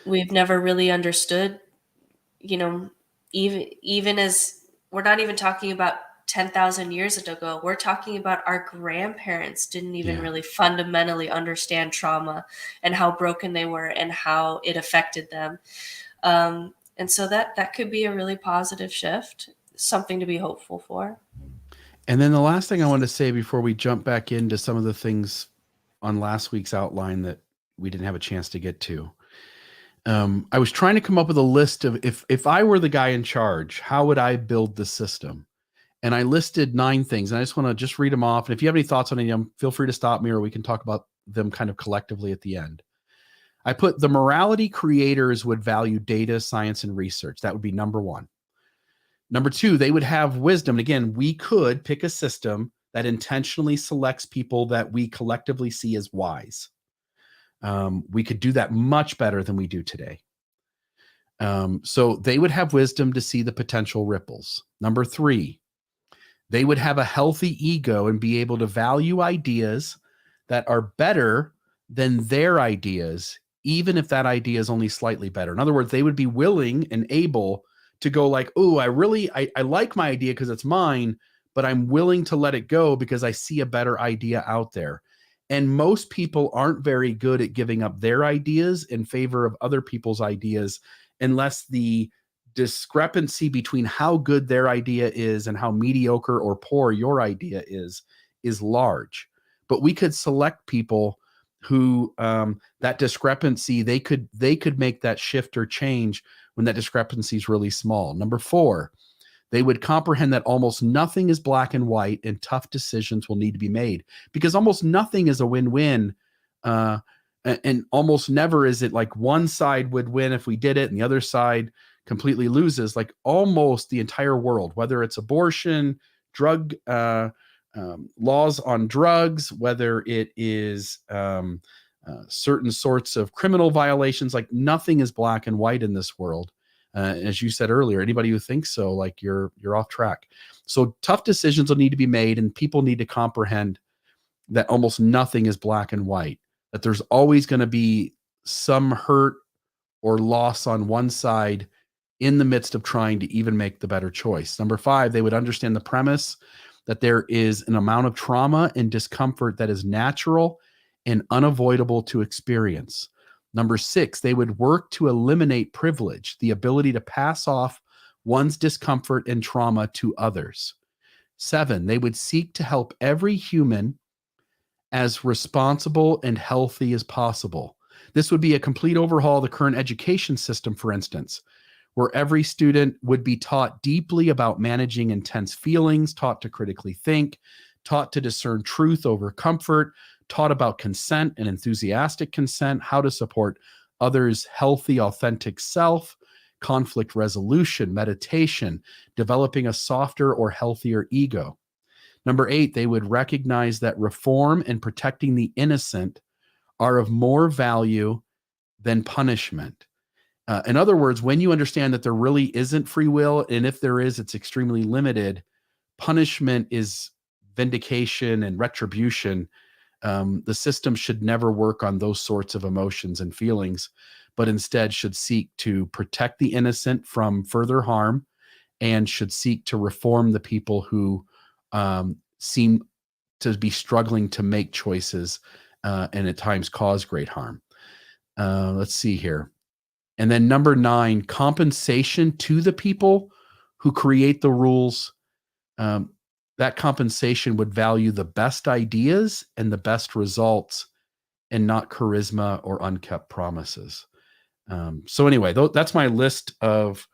We've never really understood, even as we're not even talking about 10,000 years ago, we're talking about our grandparents didn't even really fundamentally understand trauma and how broken they were and how it affected them. And so that could be a really positive shift, something to be hopeful for. And then the last thing I wanted to say before we jump back into some of the things on last week's outline that we didn't have a chance to get to. I was trying to come up with a list of, if I were the guy in charge, how would I build the system? And I listed 9 things, and I just want to just read them off. And if you have any thoughts on any of them, feel free to stop me, or we can talk about them kind of collectively at the end. I put the morality creators would value data, science, and research. That would be number 1. Number 2, they would have wisdom. And again, we could pick a system that intentionally selects people that we collectively see as wise. We could do that much better than we do today. So they would have wisdom to see the potential ripples. Number 3, they would have a healthy ego and be able to value ideas that are better than their ideas, even if that idea is only slightly better. In other words, they would be willing and able to go like, oh, I like my idea because it's mine, but I'm willing to let it go because I see a better idea out there. And most people aren't very good at giving up their ideas in favor of other people's ideas unless the discrepancy between how good their idea is and how mediocre or poor your idea is large. But we could select people who that discrepancy, they could make that shift or change when that discrepancy is really small. Number 4, they would comprehend that almost nothing is black and white and tough decisions will need to be made, because almost nothing is a win-win. And almost never is it like one side would win if we did it and the other side completely loses. Like almost the entire world, whether it's abortion, drug laws on drugs, whether it is certain sorts of criminal violations, like nothing is black and white in this world. As you said earlier, anybody who thinks so, like you're off track. So tough decisions will need to be made, and people need to comprehend that almost nothing is black and white, that there's always going to be some hurt or loss on one side in the midst of trying to even make the better choice. Number 5, they would understand the premise that there is an amount of trauma and discomfort that is natural and unavoidable to experience. Number 6, they would work to eliminate privilege, the ability to pass off one's discomfort and trauma to others. 7, they would seek to help every human as responsible and healthy as possible. This would be a complete overhaul of the current education system, for instance, where every student would be taught deeply about managing intense feelings, taught to critically think, taught to discern truth over comfort, taught about consent and enthusiastic consent, how to support others' healthy, authentic self, conflict resolution, meditation, developing a softer or healthier ego. Number 8, they would recognize that reform and protecting the innocent are of more value than punishment. In other words, when you understand that there really isn't free will, and if there is, it's extremely limited, punishment is vindication and retribution. The system should never work on those sorts of emotions and feelings, but instead should seek to protect the innocent from further harm and should seek to reform the people who seem to be struggling to make choices and at times cause great harm. Let's see here. And then number 9, compensation to the people who create the rules. That compensation would value the best ideas and the best results and not charisma or unkept promises. So anyway, that's my list of,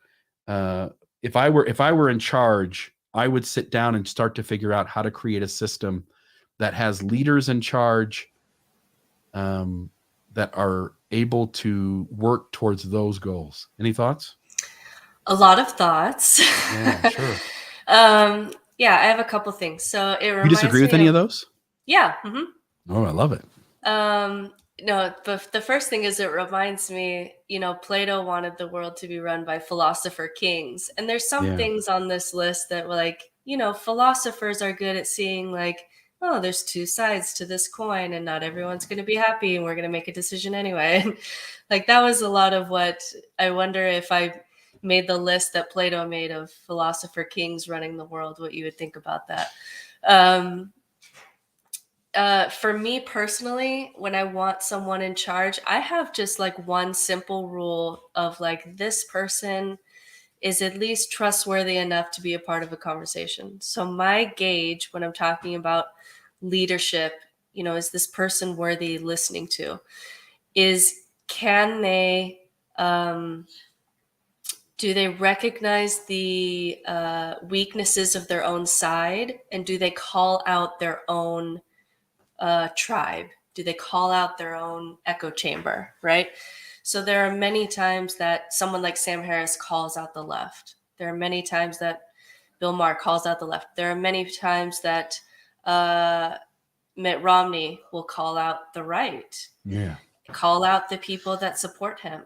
if I were in charge, I would sit down and start to figure out how to create a system that has leaders in charge that are able to work towards those goals. Any thoughts? A lot of thoughts. Yeah, sure. Yeah, I have a couple things. So it reminds You disagree with any of those? Yeah. Mm-hmm. Oh, I love it. No, but the first thing is it reminds me, Plato wanted the world to be run by philosopher kings. And there's some things on this list that were like, philosophers are good at seeing like, oh, there's two sides to this coin and not everyone's going to be happy and we're going to make a decision anyway. And like that was a lot of what I wonder if I made the list that Plato made of philosopher kings running the world, what you would think about that. For me personally, when I want someone in charge, I have just like one simple rule of like, this person is at least trustworthy enough to be a part of a conversation. So my gauge when I'm talking about leadership, is this person worthy listening to? Can they, do they recognize the weaknesses of their own side? And do they call out their own tribe? Do they call out their own echo chamber, right? So there are many times that someone like Sam Harris calls out the left. There are many times that Bill Maher calls out the left. There are many times that Mitt Romney will call out the right. Yeah. call out the people that support him.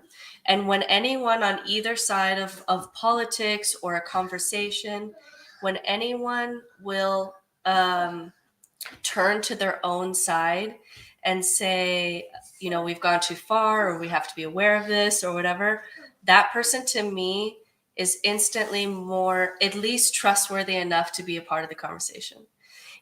And when anyone on either side of politics or a conversation, when anyone will turn to their own side and say, you know, we've gone too far, or we have to be aware of this, or whatever, that person to me is instantly more, at least trustworthy enough to be a part of the conversation.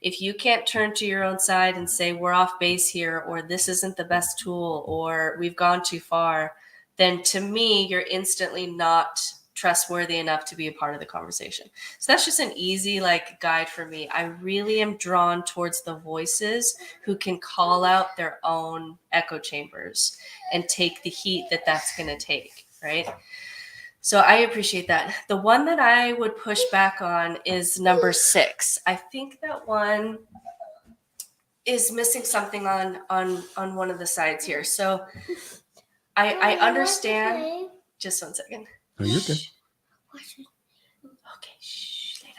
If you can't turn to your own side and say, we're off base here, or this isn't the best tool, or we've gone too far, then to me, you're instantly not trustworthy enough to be a part of the conversation. So that's just an easy like guide for me. I really am drawn towards the voices who can call out their own echo chambers and take the heat that that's going to take, right? So I appreciate that. The one that I would push back on is number 6. I think that one is missing something on one of the sides here. So I understand. Just 1 second. Oh, you're good. Okay, shh, lay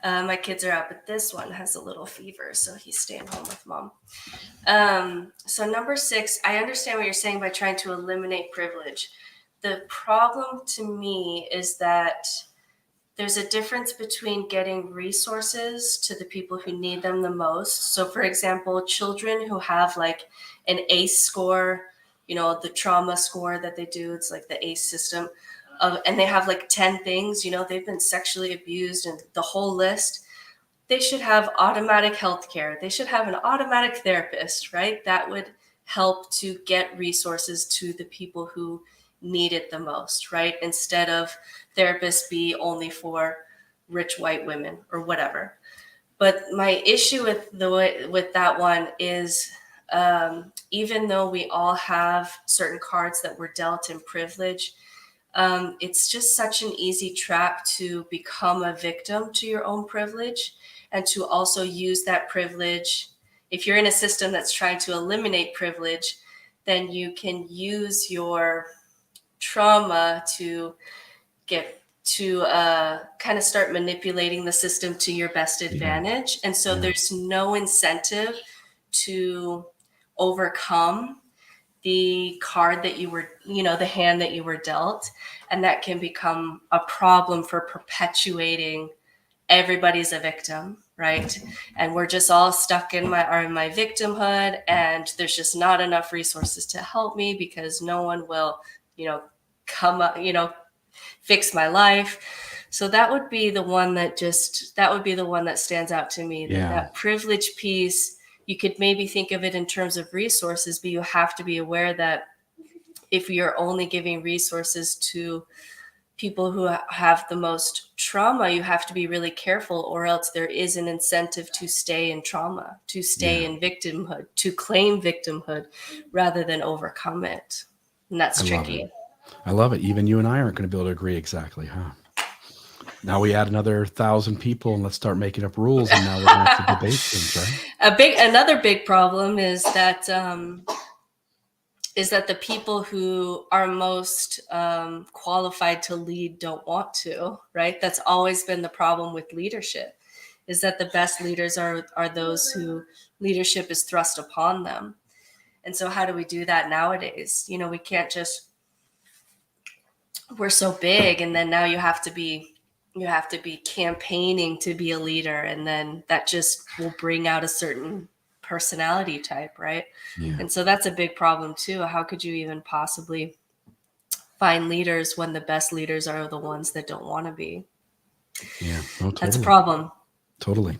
down. My kids are out, but this one has a little fever, so he's staying home with mom. So number 6, I understand what you're saying by trying to eliminate privilege. The problem to me is that there's a difference between getting resources to the people who need them the most. So for example, children who have like an ACE score, you know, the trauma score that they do, it's like the ACE system, and they have like 10 things, you know, they've been sexually abused and the whole list. They should have automatic health care. They should have an automatic therapist, right? That would help to get resources to the people who need it the most, right? Instead of therapists be only for rich white women or whatever. But my issue with that one is even though we all have certain cards that were dealt in privilege, it's just such an easy trap to become a victim to your own privilege and to also use that privilege. If you're in a system that's trying to eliminate privilege, then you can use your trauma to get to kind of start manipulating the system to your best advantage. And so there's no incentive to overcome the card that you were, you know, the hand that you were dealt. And that can become a problem for perpetuating everybody's a victim, right? And we're just all stuck in my victimhood, and there's just not enough resources to help me because no one will, you know, come up, you know, fix my life. So that would be the one that stands out to me. That privilege piece, you could maybe think of it in terms of resources, but you have to be aware that if you're only giving resources to people who have the most trauma, you have to be really careful, or else there is an incentive to stay in trauma, to stay in victimhood, to claim victimhood rather than overcome it. And that's tricky. I love it. Even you and I aren't going to be able to agree exactly, huh? Now we add another 1,000 people and let's start making up rules, and now we're going to have to debate things, right? Another big problem is that the people who are most qualified to lead don't want to, right? That's always been the problem with leadership, is that the best leaders are those who leadership is thrust upon them. And so how do we do that nowadays? You know, we can't just, we're so big, and then now you have to be campaigning to be a leader, and then that just will bring out a certain personality type, right? And so that's a big problem too. How could you even possibly find leaders when the best leaders are the ones that don't want to be? Totally. That's a problem. Totally.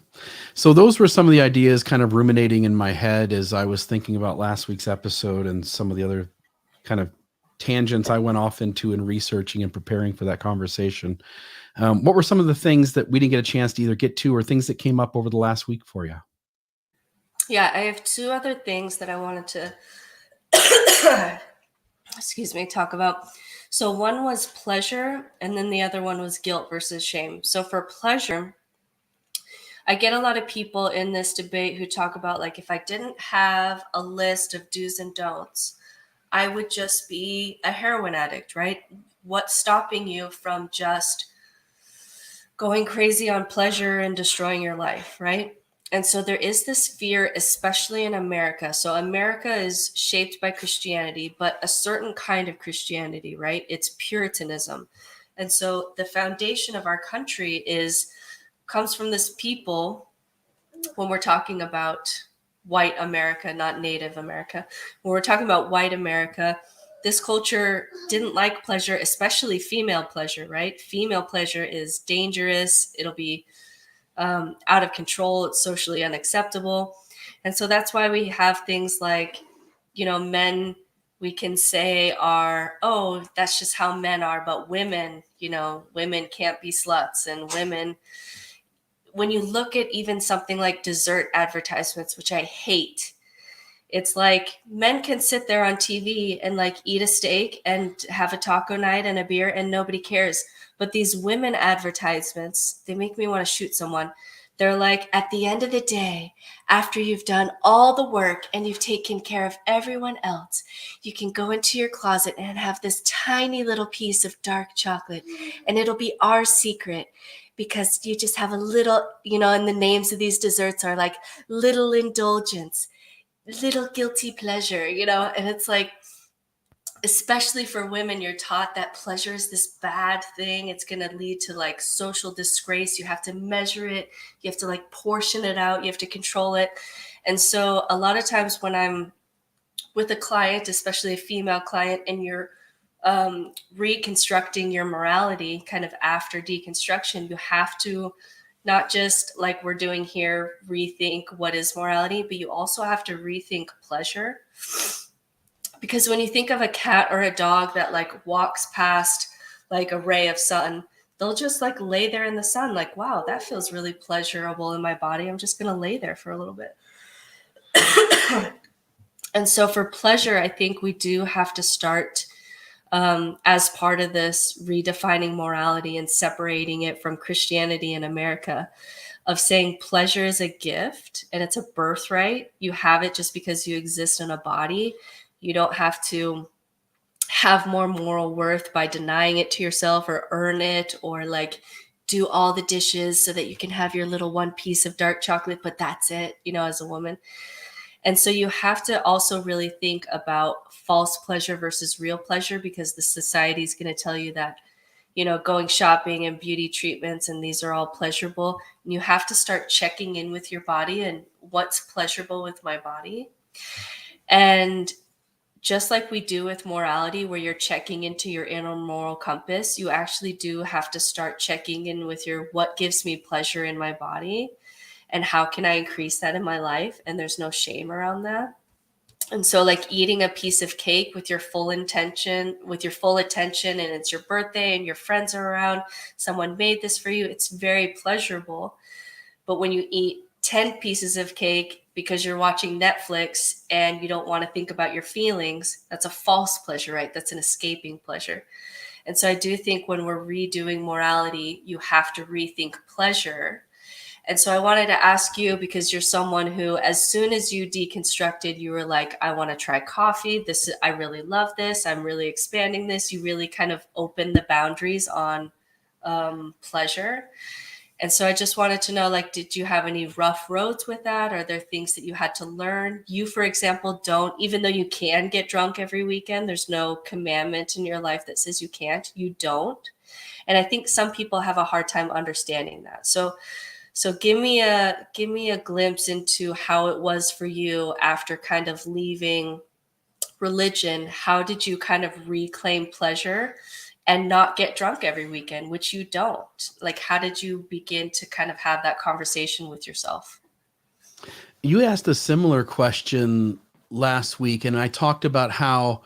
So those were some of the ideas kind of ruminating in my head as I was thinking about last week's episode and some of the other kind of tangents I went off into in researching and preparing for that conversation. What were some of the things that we didn't get a chance to either get to, or things that came up over the last week for you? Yeah, I have 2 other things that I wanted to, talk about. So one was pleasure, and then the other one was guilt versus shame. So for pleasure, I get a lot of people in this debate who talk about, like, if I didn't have a list of do's and don'ts, I would just be a heroin addict, right? What's stopping you from just going crazy on pleasure and destroying your life, right? And so there is this fear, especially in America. So America is shaped by Christianity, but a certain kind of Christianity, right? It's Puritanism. And so the foundation of our country comes from this people. When we're talking about white America, not Native America, when we're talking about white America, this culture didn't like pleasure, especially female pleasure, right? Female pleasure is dangerous. It'll be out of control. It's socially unacceptable. And so that's why we have things like, men we can say are, oh, that's just how men are. But women, women can't be sluts. And women, when you look at even something like dessert advertisements, which I hate, it's like men can sit there on TV and like eat a steak and have a taco night and a beer and nobody cares. But these women advertisements, they make me want to shoot someone. They're like, at the end of the day, after you've done all the work and you've taken care of everyone else, you can go into your closet and have this tiny little piece of dark chocolate, and it'll be our secret because you just have a little, and the names of these desserts are like little indulgence, little guilty pleasure, and it's like, especially for women, you're taught that pleasure is this bad thing. It's going to lead to like social disgrace. You have to measure it. You have to like portion it out. You have to control it. And so a lot of times when I'm with a client, especially a female client, and you're reconstructing your morality kind of after deconstruction, you have to not just like we're doing here, rethink what is morality, but you also have to rethink pleasure. Because when you think of a cat or a dog that like walks past like a ray of sun, they'll just like lay there in the sun, like, wow, that feels really pleasurable in my body. I'm just going to lay there for a little bit. And so for pleasure, I think we do have to start as part of this redefining morality and separating it from Christianity in America, of saying pleasure is a gift and it's a birthright. You have it just because you exist in a body. You don't have to have more moral worth by denying it to yourself or earn it or like do all the dishes so that you can have your little one piece of dark chocolate, but that's it, as a woman. And so you have to also really think about false pleasure versus real pleasure, because the society is going to tell you that, going shopping and beauty treatments, and these are all pleasurable. And you have to start checking in with your body and what's pleasurable with my body. And just like we do with morality, where you're checking into your inner moral compass, you actually do have to start checking in with what gives me pleasure in my body and how can I increase that in my life. And there's no shame around that. And so like eating a piece of cake with your full attention, and it's your birthday and your friends are around, someone made this for you, it's very pleasurable. But when you eat 10 pieces of cake because you're watching Netflix and you don't want to think about your feelings, that's a false pleasure, right? That's an escaping pleasure. And so I do think when we're redoing morality, you have to rethink pleasure. And so I wanted to ask you, because you're someone who, as soon as you deconstructed, you were like, I want to try coffee. I really love this. I'm really expanding this. You really kind of opened the boundaries on pleasure. And so I just wanted to know, like, did you have any rough roads with that? Are there things that you had to learn? You, for example, don't, even though you can get drunk every weekend, there's no commandment in your life that says you can't. You don't. And I think some people have a hard time understanding that. So give me a glimpse into how it was for you after kind of leaving religion. How did you kind of reclaim pleasure and not get drunk every weekend, which you don't? Like, how did you begin to kind of have that conversation with yourself? You asked a similar question last week, and I talked about how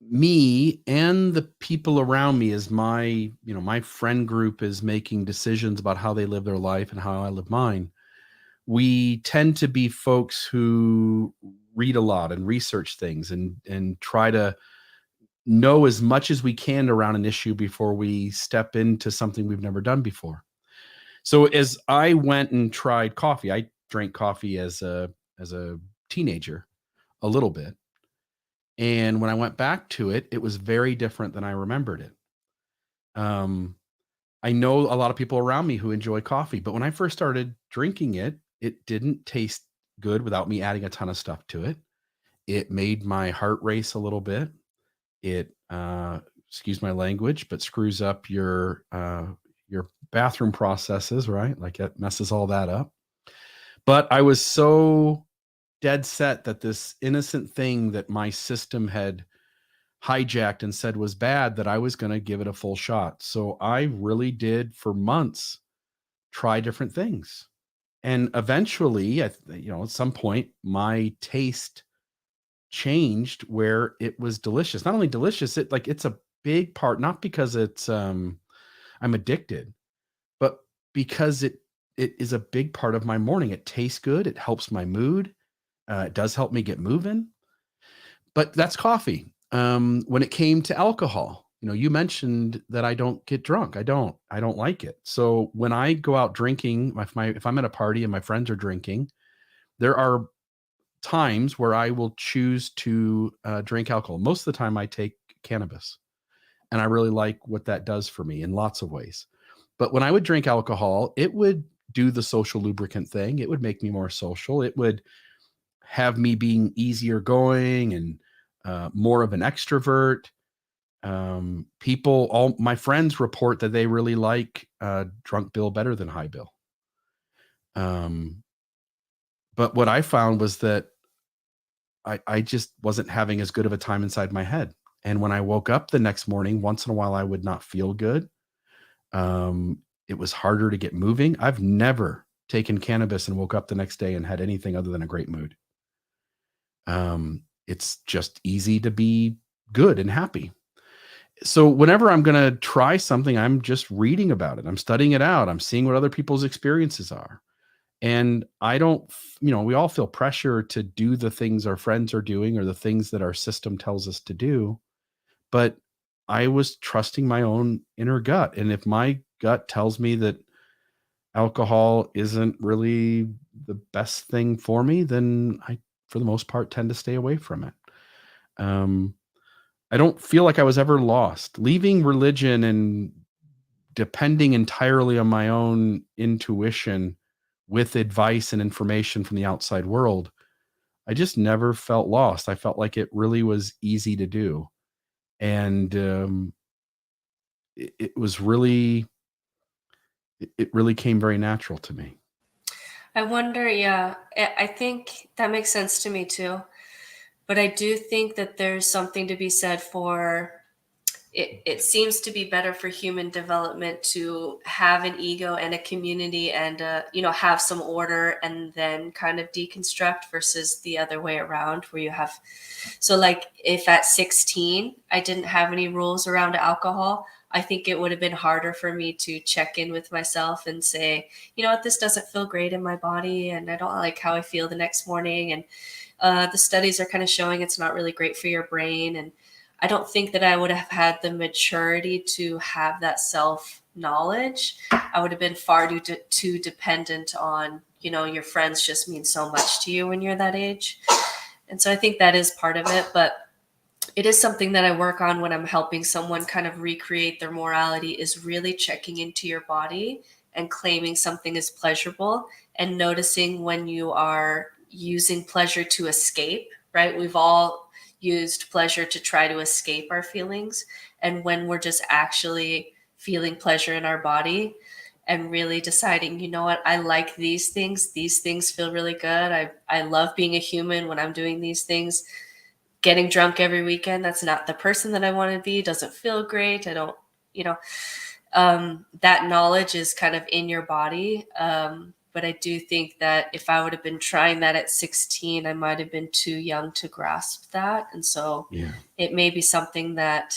me and the people around me, as my friend group is making decisions about how they live their life and how I live mine, we tend to be folks who read a lot and research things and try to know as much as we can around an issue before we step into something we've never done before. So as I went and tried coffee, I drank coffee as a teenager a little bit. And when I went back to it, it was very different than I remembered it. I know a lot of people around me who enjoy coffee, but when I first started drinking it, it didn't taste good without me adding a ton of stuff to it. It made my heart race a little bit. It, excuse my language, but screws up your bathroom processes, right? Like it messes all that up. But I was so dead set that this innocent thing that my system had hijacked and said was bad, that I was going to give it a full shot. So I really did for months try different things. And eventually, at some point, my taste changed where it was delicious. Not only delicious, it's a big part, not because I'm addicted, but because it is a big part of my morning. It tastes good. It helps my mood. It does help me get moving. But that's coffee. When it came to alcohol, you mentioned that I don't get drunk. I don't like it. So when I go out drinking, if I'm at a party and my friends are drinking, there are times where I will choose to drink alcohol. Most of the time I take cannabis, and I really like what that does for me in lots of ways. But when I would drink alcohol, it would do the social lubricant thing. It would make me more social. It would have me being easier going and more of an extrovert. All my friends report that they really like drunk Bill better than high Bill. But what I found was that I just wasn't having as good of a time inside my head. And when I woke up the next morning, once in a while, I would not feel good. It was harder to get moving. I've never taken cannabis and woke up the next day and had anything other than a great mood. It's just easy to be good and happy. So whenever I'm going to try something, I'm just reading about it. I'm studying it out. I'm seeing what other people's experiences are. And I don't, we all feel pressure to do the things our friends are doing or the things that our system tells us to do. But I was trusting my own inner gut. And if my gut tells me that alcohol isn't really the best thing for me, then I, for the most part, tend to stay away from it. I don't feel like I was ever lost. Leaving religion and depending entirely on my own intuition with advice and information from the outside world, I just never felt lost. I felt like it really was easy to do. And it was really, it really came very natural to me. I wonder, yeah, I think that makes sense to me too. But I do think that there's something to be said for it seems to be better for human development to have an ego and a community and have some order and then kind of deconstruct versus the other way around where you have, so like if at 16 I didn't have any rules around alcohol, I think it would have been harder for me to check in with myself and say, you know what, this doesn't feel great in my body and I don't like how I feel the next morning. And the studies are kind of showing it's not really great for your brain. And I don't think that I would have had the maturity to have that self-knowledge. I would have been far too dependent on, your friends just mean so much to you when you're that age. And so I think that is part of it. But it is something that I work on when I'm helping someone kind of recreate their morality, is really checking into your body and claiming something is pleasurable and noticing when you are using pleasure to escape, right? We've all used pleasure to try to escape our feelings. And when we're just actually feeling pleasure in our body and really deciding, you know what, I like these things feel really good. I love being a human when I'm doing these things. Getting drunk every weekend, that's not the person that I want to be, doesn't feel great. I don't, that knowledge is kind of in your body. But I do think that if I would have been trying that at 16, I might have been too young to grasp that. And so It may be something that,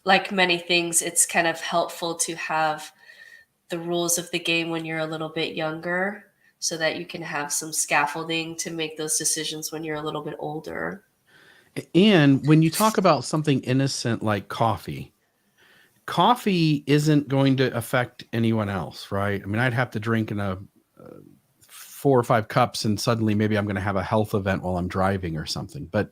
like many things, it's kind of helpful to have the rules of the game when you're a little bit younger so that you can have some scaffolding to make those decisions when you're a little bit older. And when you talk about something innocent like coffee isn't going to affect anyone else, right? I mean, I'd have to drink in a 4 or 5 cups and suddenly maybe I'm going to have a health event while I'm driving or something. But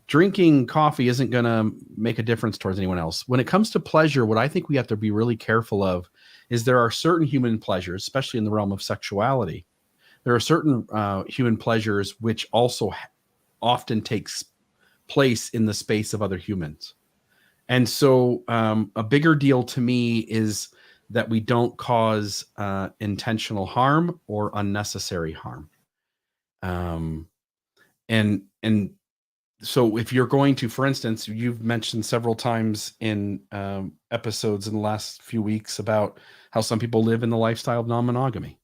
drinking coffee isn't going to make a difference towards anyone else. When it comes to pleasure, what I think we have to be really careful of is there are certain human pleasures, especially in the realm of sexuality. There are certain human pleasures which also often takes place in the space of other humans. And so a bigger deal to me is that we don't cause intentional harm or unnecessary harm. And so if you're going to, for instance, you've mentioned several times in episodes in the last few weeks about how some people live in the lifestyle of non-monogamy.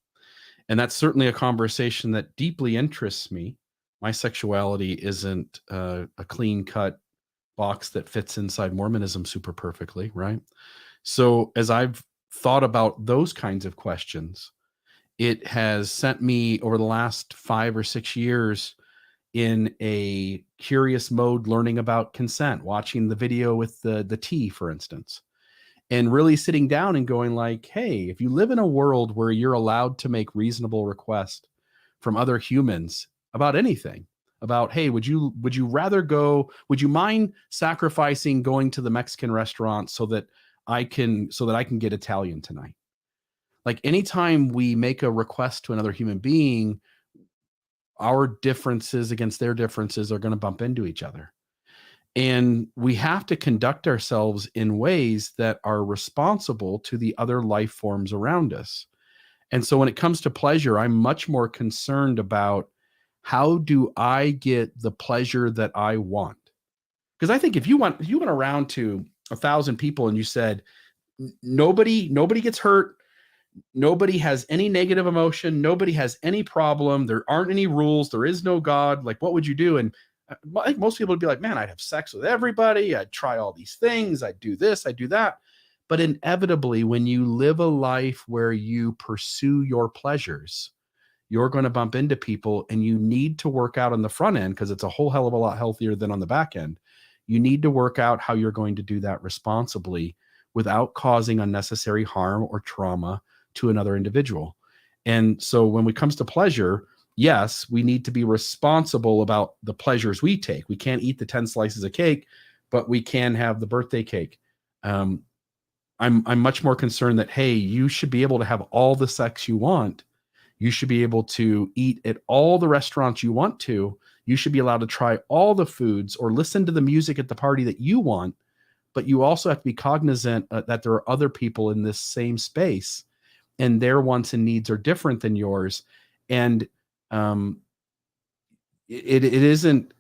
And that's certainly a conversation that deeply interests me. My sexuality isn't a clean cut box that fits inside Mormonism super perfectly, right? So as I've thought about those kinds of questions, it has sent me over the last 5 or 6 years in a curious mode, learning about consent, watching the video with the tea, for instance, and really sitting down and going like, hey, if you live in a world where you're allowed to make reasonable requests from other humans about anything, about, hey, would you would you mind sacrificing going to the Mexican restaurant so that I can get Italian tonight? Like, anytime we make a request to another human being, our differences against their differences are going to bump into each other. And we have to conduct ourselves in ways that are responsible to the other life forms around us. And so when it comes to pleasure, I'm much more concerned about how do I get the pleasure that I want? Because I think if you went around to 1,000 people and you said, nobody gets hurt, nobody has any negative emotion, nobody has any problem, there aren't any rules, there is no God, like, what would you do? And I think most people would be like, man, I'd have sex with everybody, I'd try all these things, I'd do this, I'd do that. But inevitably, when you live a life where you pursue your pleasures, you're going to bump into people, and you need to work out on the front end, because it's a whole hell of a lot healthier than on the back end. You need to work out how you're going to do that responsibly without causing unnecessary harm or trauma to another individual. And so when it comes to pleasure, yes, we need to be responsible about the pleasures we take. We can't eat the 10 slices of cake, but we can have the birthday cake. I'm much more concerned that, hey, you should be able to have all the sex you want. You should be able to eat at all the restaurants you want to. You should be allowed to try all the foods or listen to the music at the party that you want. But you also have to be cognizant that there are other people in this same space, and their wants and needs are different than yours. And it isn't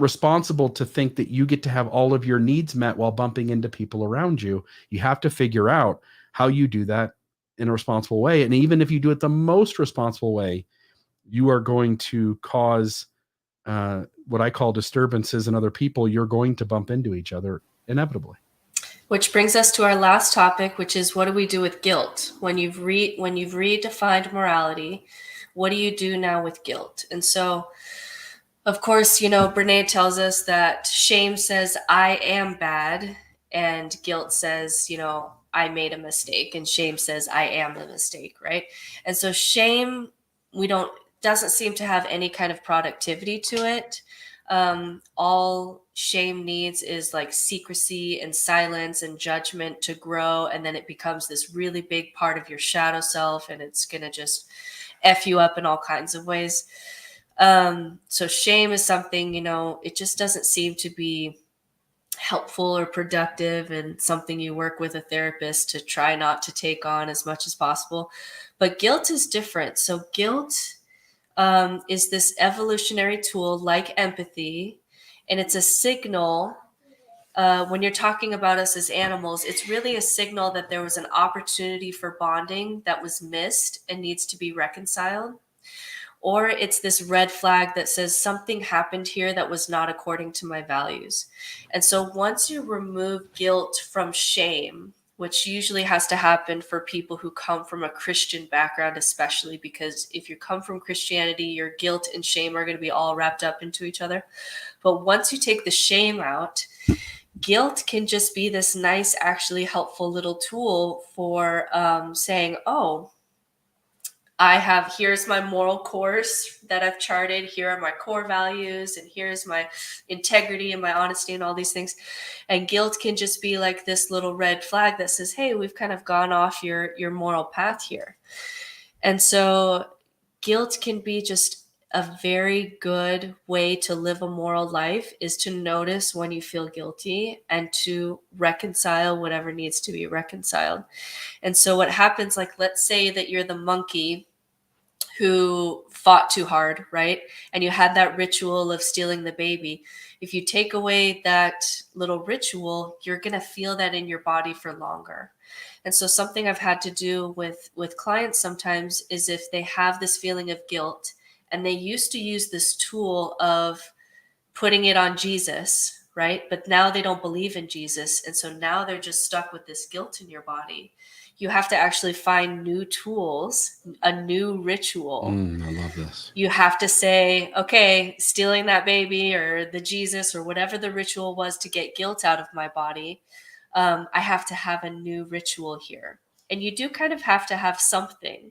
responsible to think that you get to have all of your needs met while bumping into people around you. You have to figure out how you do that in a responsible way. And even if you do it the most responsible way, you are going to cause what I call disturbances in other people. You're going to bump into each other inevitably. Which brings us to our last topic, which is, what do we do with guilt? When you've redefined morality, what do you do now with guilt? And so, of course, Brene tells us that shame says, I am bad, and guilt says, I made a mistake, and shame says, I am the mistake, right? And so shame, doesn't seem to have any kind of productivity to it. All shame needs is like secrecy and silence and judgment to grow, and then it becomes this really big part of your shadow self, and it's going to just F you up in all kinds of ways. So shame is something, it just doesn't seem to be helpful or productive, and something you work with a therapist to try not to take on as much as possible. But guilt is different. So guilt is this evolutionary tool like empathy, and it's a signal. When you're talking about us as animals, it's really a signal that there was an opportunity for bonding that was missed and needs to be reconciled. Or it's this red flag that says something happened here that was not according to my values. And so once you remove guilt from shame, which usually has to happen for people who come from a Christian background, especially because if you come from Christianity, your guilt and shame are going to be all wrapped up into each other. But once you take the shame out, guilt can just be this nice, actually helpful little tool for saying, oh, here's my moral course that I've charted. Here are my core values, and here's my integrity and my honesty and all these things. And guilt can just be like this little red flag that says, hey, we've kind of gone off your moral path here. And so guilt can be just a very good way to live a moral life, is to notice when you feel guilty and to reconcile whatever needs to be reconciled. And so what happens, like, let's say that you're the monkey who fought too hard, right? And you had that ritual of stealing the baby. If you take away that little ritual, you're going to feel that in your body for longer. And so something I've had to do with clients sometimes is if they have this feeling of guilt and they used to use this tool of putting it on Jesus, right? But now they don't believe in Jesus. And so now they're just stuck with this guilt in your body. You have to actually find new tools, a new ritual. I love this. You have to say, okay, stealing that baby or the Jesus or whatever the ritual was to get guilt out of my body, I have to have a new ritual here. And you do kind of have to have something,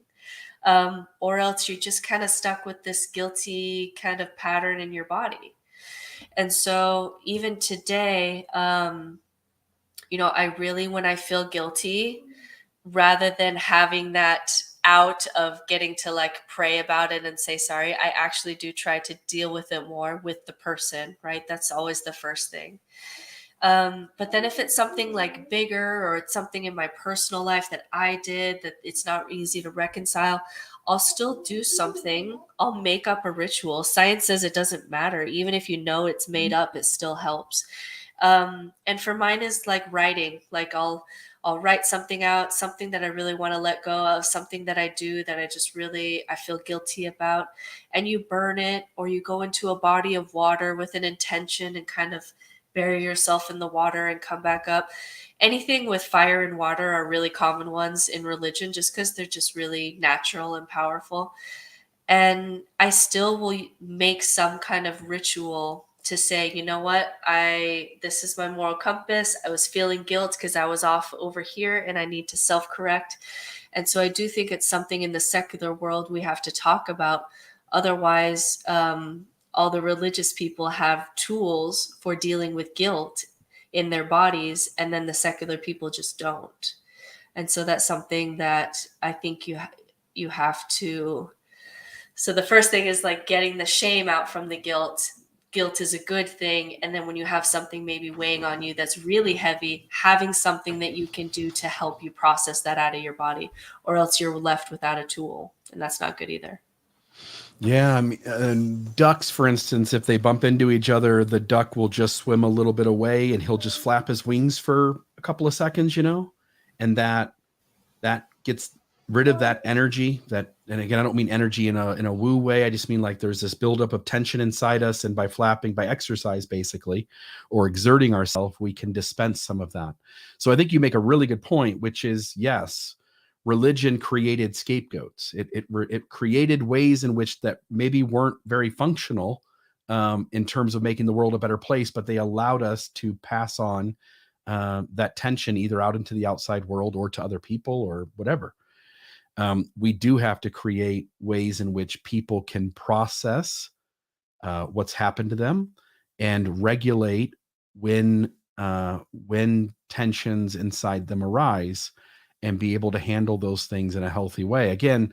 or else you're just kind of stuck with this guilty kind of pattern in your body. And so even today, I really, when I feel guilty, rather than having that out of getting to like pray about it and say sorry, I actually do try to deal with it more with the person, right? That's always the first thing. But then if it's something like bigger, or it's something in my personal life that I did that it's not easy to reconcile, I'll still do something. I'll make up a ritual. Science says it doesn't matter. Even if you know it's made up, it still helps. And for mine is like writing. Like I'll write something out, something that I really want to let go of, something that I do that I feel guilty about. And you burn it, or you go into a body of water with an intention and kind of bury yourself in the water and come back up. Anything with fire and water are really common ones in religion, just because they're just really natural and powerful. And I still will make some kind of ritual to say, you know what, this is my moral compass. I was feeling guilt because I was off over here and I need to self-correct. And so I do think it's something in the secular world we have to talk about. Otherwise, all the religious people have tools for dealing with guilt in their bodies, and then the secular people just don't. And so that's something that I think you have to. So the first thing is like getting the shame out from the guilt. Guilt is a good thing. And then when you have something maybe weighing on you that's really heavy, having something that you can do to help you process that out of your body, or else you're left without a tool. And that's not good either. Yeah. I mean, ducks, for instance, if they bump into each other, the duck will just swim a little bit away and he'll just flap his wings for a couple of seconds, and that gets rid of that energy. And again, I don't mean energy in a woo way. I just mean like there's this buildup of tension inside us, and by flapping, by exercise basically, or exerting ourselves, we can dispense some of that. So I think you make a really good point, which is, yes, religion created scapegoats. It created ways in which that maybe weren't very functional in terms of making the world a better place, but they allowed us to pass on that tension either out into the outside world or to other people or whatever. We do have to create ways in which people can process what's happened to them and regulate when tensions inside them arise, and be able to handle those things in a healthy way. Again,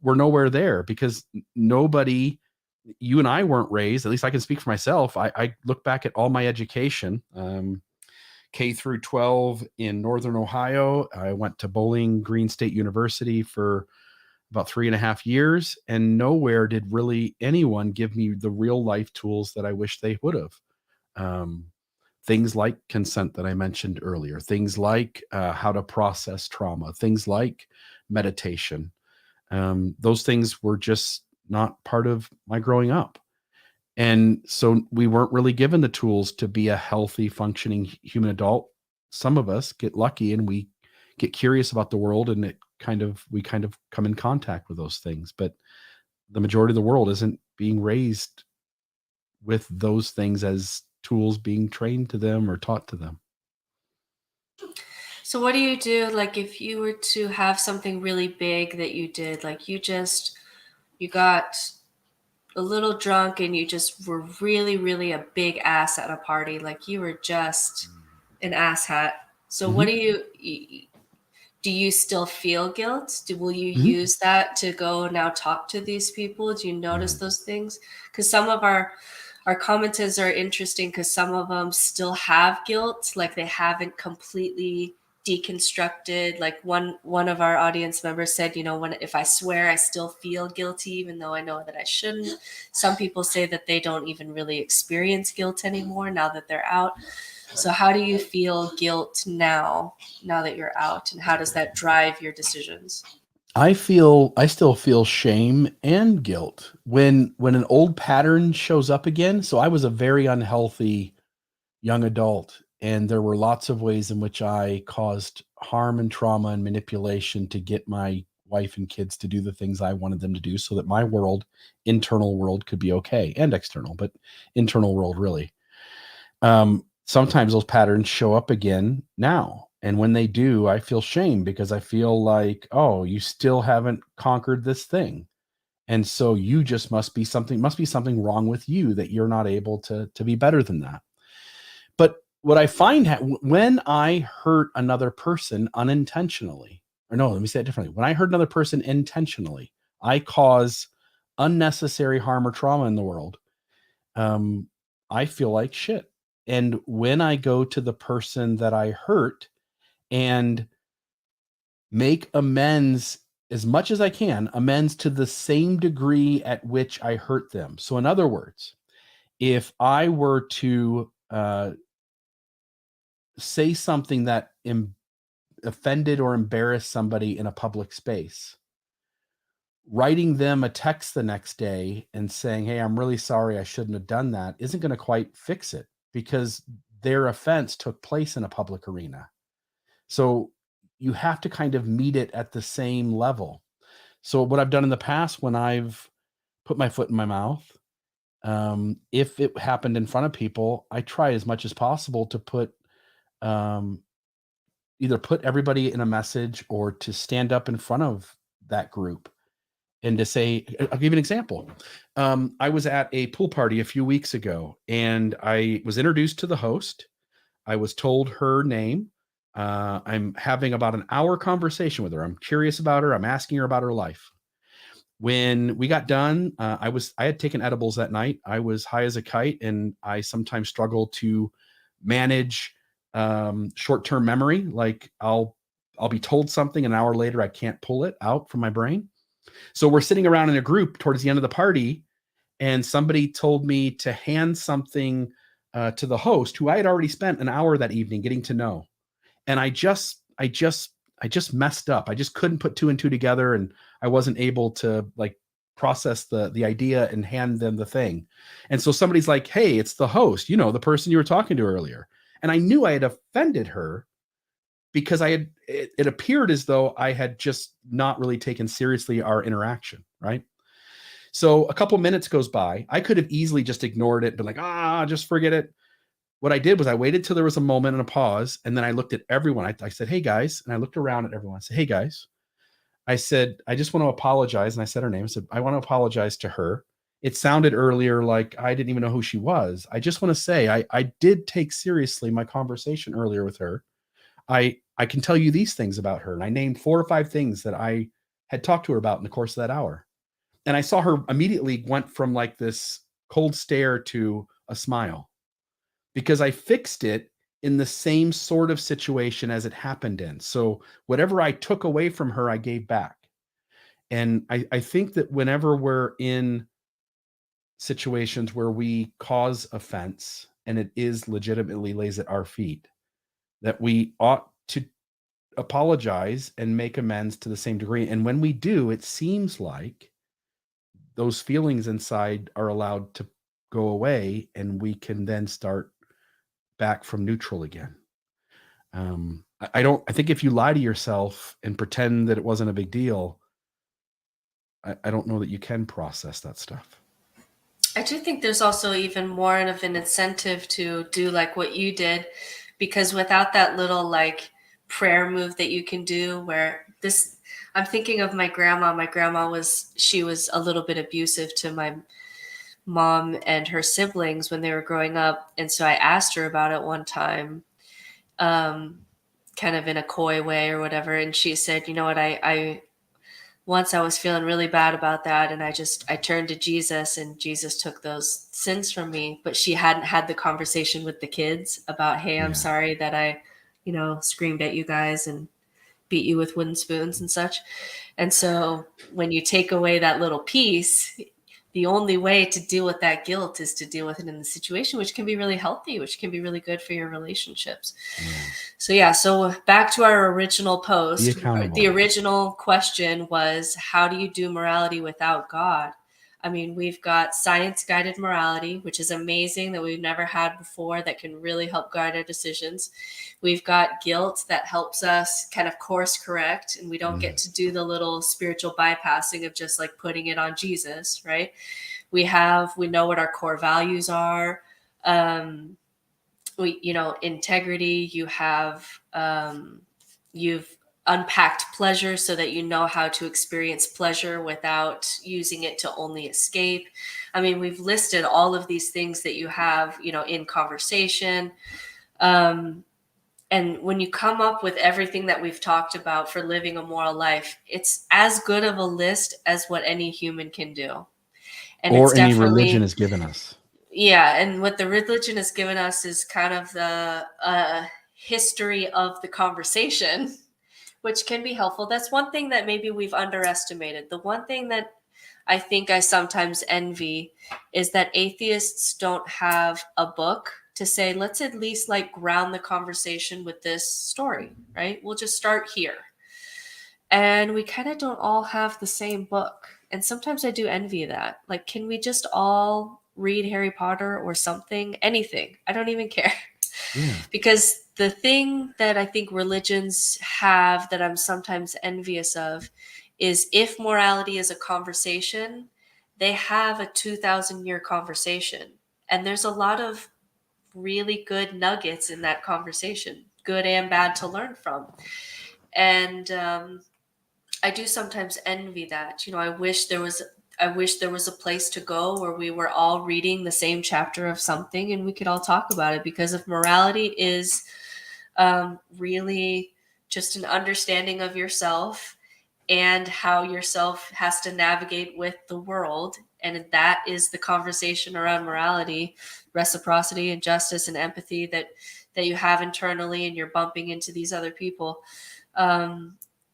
we're nowhere there because nobody, you and I weren't raised, at least I can speak for myself. I look back at all my education, K through 12 in Northern Ohio. I went to Bowling Green State University for about 3.5 years, and nowhere did really anyone give me the real life tools that I wish they would have. Things like consent that I mentioned earlier, things like how to process trauma, things like meditation. Those things were just not part of my growing up. And so we weren't really given the tools to be a healthy, functioning human adult. Some of us get lucky and we get curious about the world, and we kind of come in contact with those things. But the majority of the world isn't being raised with those things as tools being trained to them or taught to them. So what do you do, like, if you were to have something really big that you did, like you got a little drunk and you just were really, really a big ass at a party, like you were just an asshat. So what Mhm. do you still feel guilt? Will you Mhm. use that to go now talk to these people? Do you notice Mhm. those things? Because some of our commenters are interesting because some of them still have guilt, like they haven't completely deconstructed. Like one of our audience members said, when if I swear, I still feel guilty, even though I know that I shouldn't. Some people say that they don't even really experience guilt anymore now that they're out. So how do you feel guilt now that you're out, and how does that drive your decisions? I still feel shame and guilt when an old pattern shows up again. So I was a very unhealthy young adult, and there were lots of ways in which I caused harm and trauma and manipulation to get my wife and kids to do the things I wanted them to do so that my world, internal world, could be okay, and external, but internal world really. Sometimes those patterns show up again now. And when they do, I feel shame because I feel like, oh, you still haven't conquered this thing. And so you just must be something wrong with you that you're not able to be better than that. But what I find when I hurt another person unintentionally, or no, let me say it differently. When I hurt another person intentionally, I cause unnecessary harm or trauma in the world. Um, I feel like shit. And when I go to the person that I hurt and make amends as much as I can, amends to the same degree at which I hurt them. So, in other words, if I were to say something that offended or embarrassed somebody in a public space, writing them a text the next day and saying, "Hey, I'm really sorry, I shouldn't have done that," isn't going to quite fix it because their offense took place in a public arena. So you have to kind of meet it at the same level. So what I've done in the past when I've put my foot in my mouth, if it happened in front of people, I try as much as possible to um, either put everybody in a message or to stand up in front of that group and to say, I'll give you an example. I was at a pool party a few weeks ago and I was introduced to the host. I was told her name. I'm having about an hour conversation with her. I'm curious about her. I'm asking her about her life. When we got done, I had taken edibles that night. I was high as a kite, and I sometimes struggle to manage short-term memory. Like I'll be told something an hour later, I can't pull it out from my brain. So we're sitting around in a group towards the end of the party, and somebody told me to hand something to the host, who I had already spent an hour that evening getting to know. And I just messed up. I just couldn't put two and two together, and I wasn't able to like process the idea and hand them the thing. And so somebody's like, "Hey, it's the host, the person you were talking to earlier." And I knew I had offended her because it appeared as though I had just not really taken seriously our interaction, right? So a couple minutes goes by. I could have easily just ignored it, been like, just forget it. What I did was I waited till there was a moment and a pause, and then I looked at everyone. I said, "Hey guys," and I looked around at everyone. I said, "Hey guys," I said, "I just want to apologize," and I said her name. I said, "I want to apologize to her. It sounded earlier like I didn't even know who she was. I just want to say I did take seriously my conversation earlier with her. I can tell you these things about her," and I named 4 or 5 things that I had talked to her about in the course of that hour. And I saw her immediately went from like this cold stare to a smile because I fixed it in the same sort of situation as it happened in. So whatever I took away from her, I gave back. And I think that whenever we're in situations where we cause offense and it is legitimately lays at our feet, that we ought to apologize and make amends to the same degree. And when we do, it seems like those feelings inside are allowed to go away and we can then start back from neutral again. I think if you lie to yourself and pretend that it wasn't a big deal, I don't know that you can process that stuff. I do think there's also even more of an incentive to do like what you did, because without that little like prayer move that you can do where this, I'm thinking of my grandma. My grandma she was a little bit abusive to my mom and her siblings when they were growing up. And so I asked her about it one time, kind of in a coy way or whatever. And she said, you know what, I once I was feeling really bad about that. And I turned to Jesus, and Jesus took those sins from me. But she hadn't had the conversation with the kids about, hey, I'm Yeah. sorry that I, screamed at you guys and beat you with wooden spoons and such. And so when you take away that little piece, the only way to deal with that guilt is to deal with it in the situation, which can be really healthy, which can be really good for your relationships. So back to our original post. Be accountable. The original question was, how do you do morality without God? I mean, we've got science-guided morality, which is amazing, that we've never had before, that can really help guide our decisions. We've got guilt that helps us kind of course correct, and we don't get to do the little spiritual bypassing of just like putting it on Jesus, right? We know what our core values are. Integrity. You've unpacked pleasure so that you know how to experience pleasure without using it to only escape. I mean, we've listed all of these things that you have, in conversation. And when you come up with everything that we've talked about for living a moral life, it's as good of a list as what any human can do. And or it's any definitely, religion has given us. Yeah, and what the religion has given us is kind of the history of the conversation, which can be helpful. That's one thing that maybe we've underestimated. The one thing that I think I sometimes envy is that atheists don't have a book to say, let's at least like ground the conversation with this story, right? We'll just start here. And we kind of don't all have the same book. And sometimes I do envy that. Like, can we just all read Harry Potter or something? Anything. I don't even care. Yeah. Because the thing that I think religions have that I'm sometimes envious of is, if morality is a conversation, they have a 2,000-year conversation. And there's a lot of really good nuggets in that conversation, good and bad, to learn from. And I do sometimes envy that. I wish there was a place to go where we were all reading the same chapter of something and we could all talk about it. Because if morality is really just an understanding of yourself and how yourself has to navigate with the world, and that is the conversation around morality, reciprocity and justice and empathy that you have internally, and you're bumping into these other people,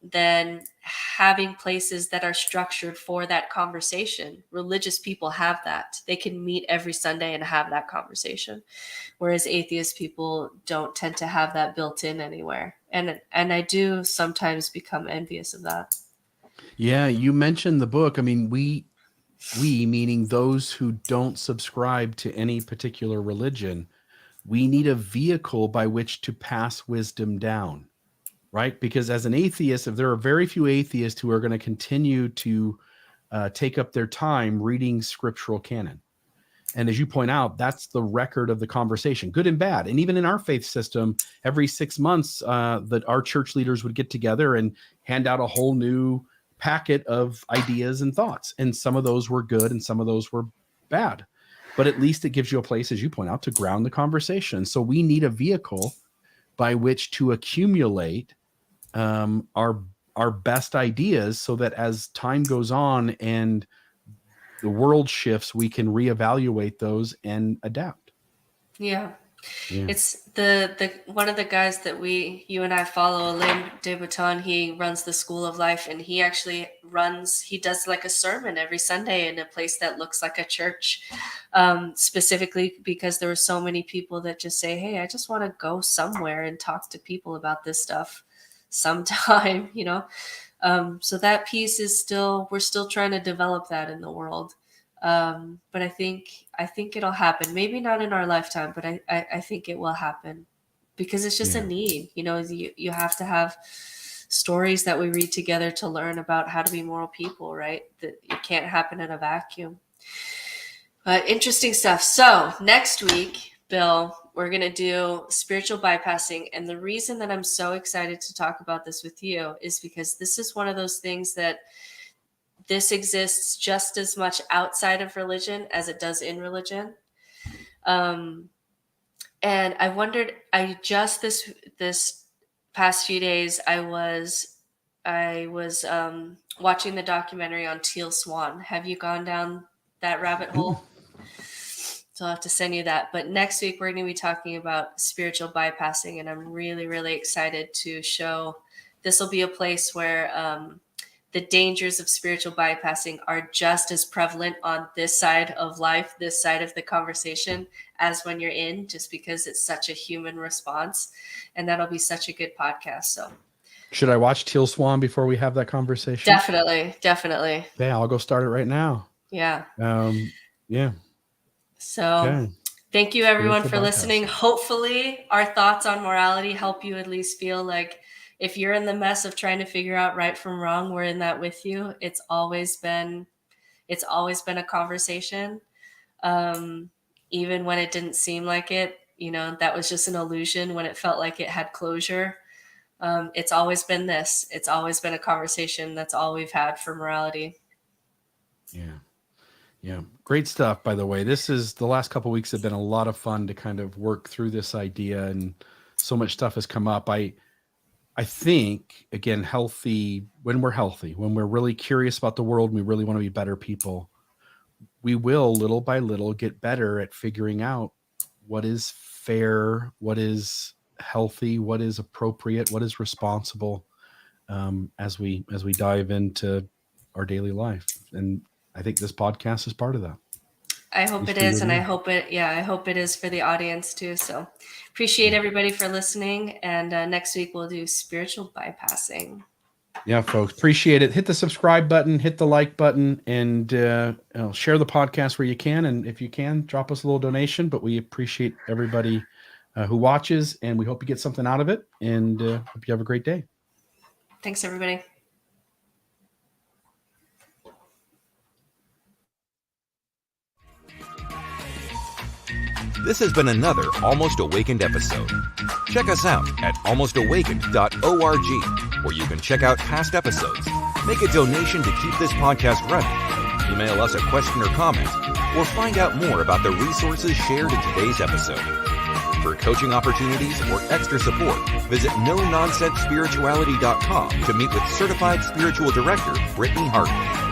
then having places that are structured for that conversation. Religious people have that. They can meet every Sunday and have that conversation, whereas atheist people don't tend to have that built in anywhere. And I do sometimes become envious of that. Yeah, you mentioned the book. I mean, we meaning those who don't subscribe to any particular religion, we need a vehicle by which to pass wisdom down. Right? Because as an atheist, if there are very few atheists who are going to continue to take up their time reading scriptural canon. And as you point out, that's the record of the conversation, good and bad. And even in our faith system, every 6 months, that our church leaders would get together and hand out a whole new packet of ideas and thoughts. And some of those were good and some of those were bad. But at least it gives you a place, as you point out, to ground the conversation. So we need a vehicle by which to accumulate our best ideas, so that as time goes on and the world shifts, we can reevaluate those and adapt. Yeah. It's the one of the guys that you and I follow, Alain de Botton. He runs the School of Life, and he actually does like a sermon every Sunday in a place that looks like a church, specifically because there were so many people that just say, hey, I just want to go somewhere and talk to people about this stuff sometime, so that piece is we're still trying to develop that in the world. But I think it'll happen. Maybe not in our lifetime, but I think it will happen, because it's just a need. You have to have stories that we read together to learn about how to be moral people, right? That it can't happen in a vacuum. Interesting stuff. So next week, Bill, we're going to do spiritual bypassing. And the reason that I'm so excited to talk about this with you is because this is one of those things that this exists just as much outside of religion as it does in religion. And I wondered, this past few days, I was watching the documentary on Teal Swan. Have you gone down that rabbit hole? So I'll have to send you that. But next week, we're going to be talking about spiritual bypassing. And I'm really, really excited to show this will be a place where the dangers of spiritual bypassing are just as prevalent on this side of life, this side of the conversation, as when you're in, just because it's such a human response. And that'll be such a good podcast. So should I watch Teal Swan before we have that conversation? Definitely. Yeah, I'll go start it right now. Yeah. Yeah. So Thank you everyone for listening. Hopefully our thoughts on morality help you at least feel like if you're in the mess of trying to figure out right from wrong, we're in that with you. It's always been a conversation. Even when it didn't seem like it, that was just an illusion when it felt like it had closure. It's always been this. It's always been a conversation. That's all we've had for morality. Yeah. Great stuff, by the way. The last couple of weeks have been a lot of fun to kind of work through this idea, and so much stuff has come up. I think, again, when we're really curious about the world, and we really want to be better people, we will little by little get better at figuring out what is fair, what is healthy, what is appropriate, what is responsible, as we dive into our daily life. And I think this podcast is part of that. I hope it is. And I hope it is for the audience too. So appreciate everybody for listening. And next week we'll do spiritual bypassing. Yeah, folks, appreciate it. Hit the subscribe button, hit the like button, and share the podcast where you can. And if you can, drop us a little donation. But we appreciate everybody who watches, and we hope you get something out of it. And hope you have a great day. Thanks, everybody. This has been another Almost Awakened episode. Check us out at almostawakened.org, where you can check out past episodes, make a donation to keep this podcast running, email us a question or comment, or find out more about the resources shared in today's episode. For coaching opportunities or extra support, visit NoNonsenseSpirituality.com to meet with Certified Spiritual Director Brittany Hartley.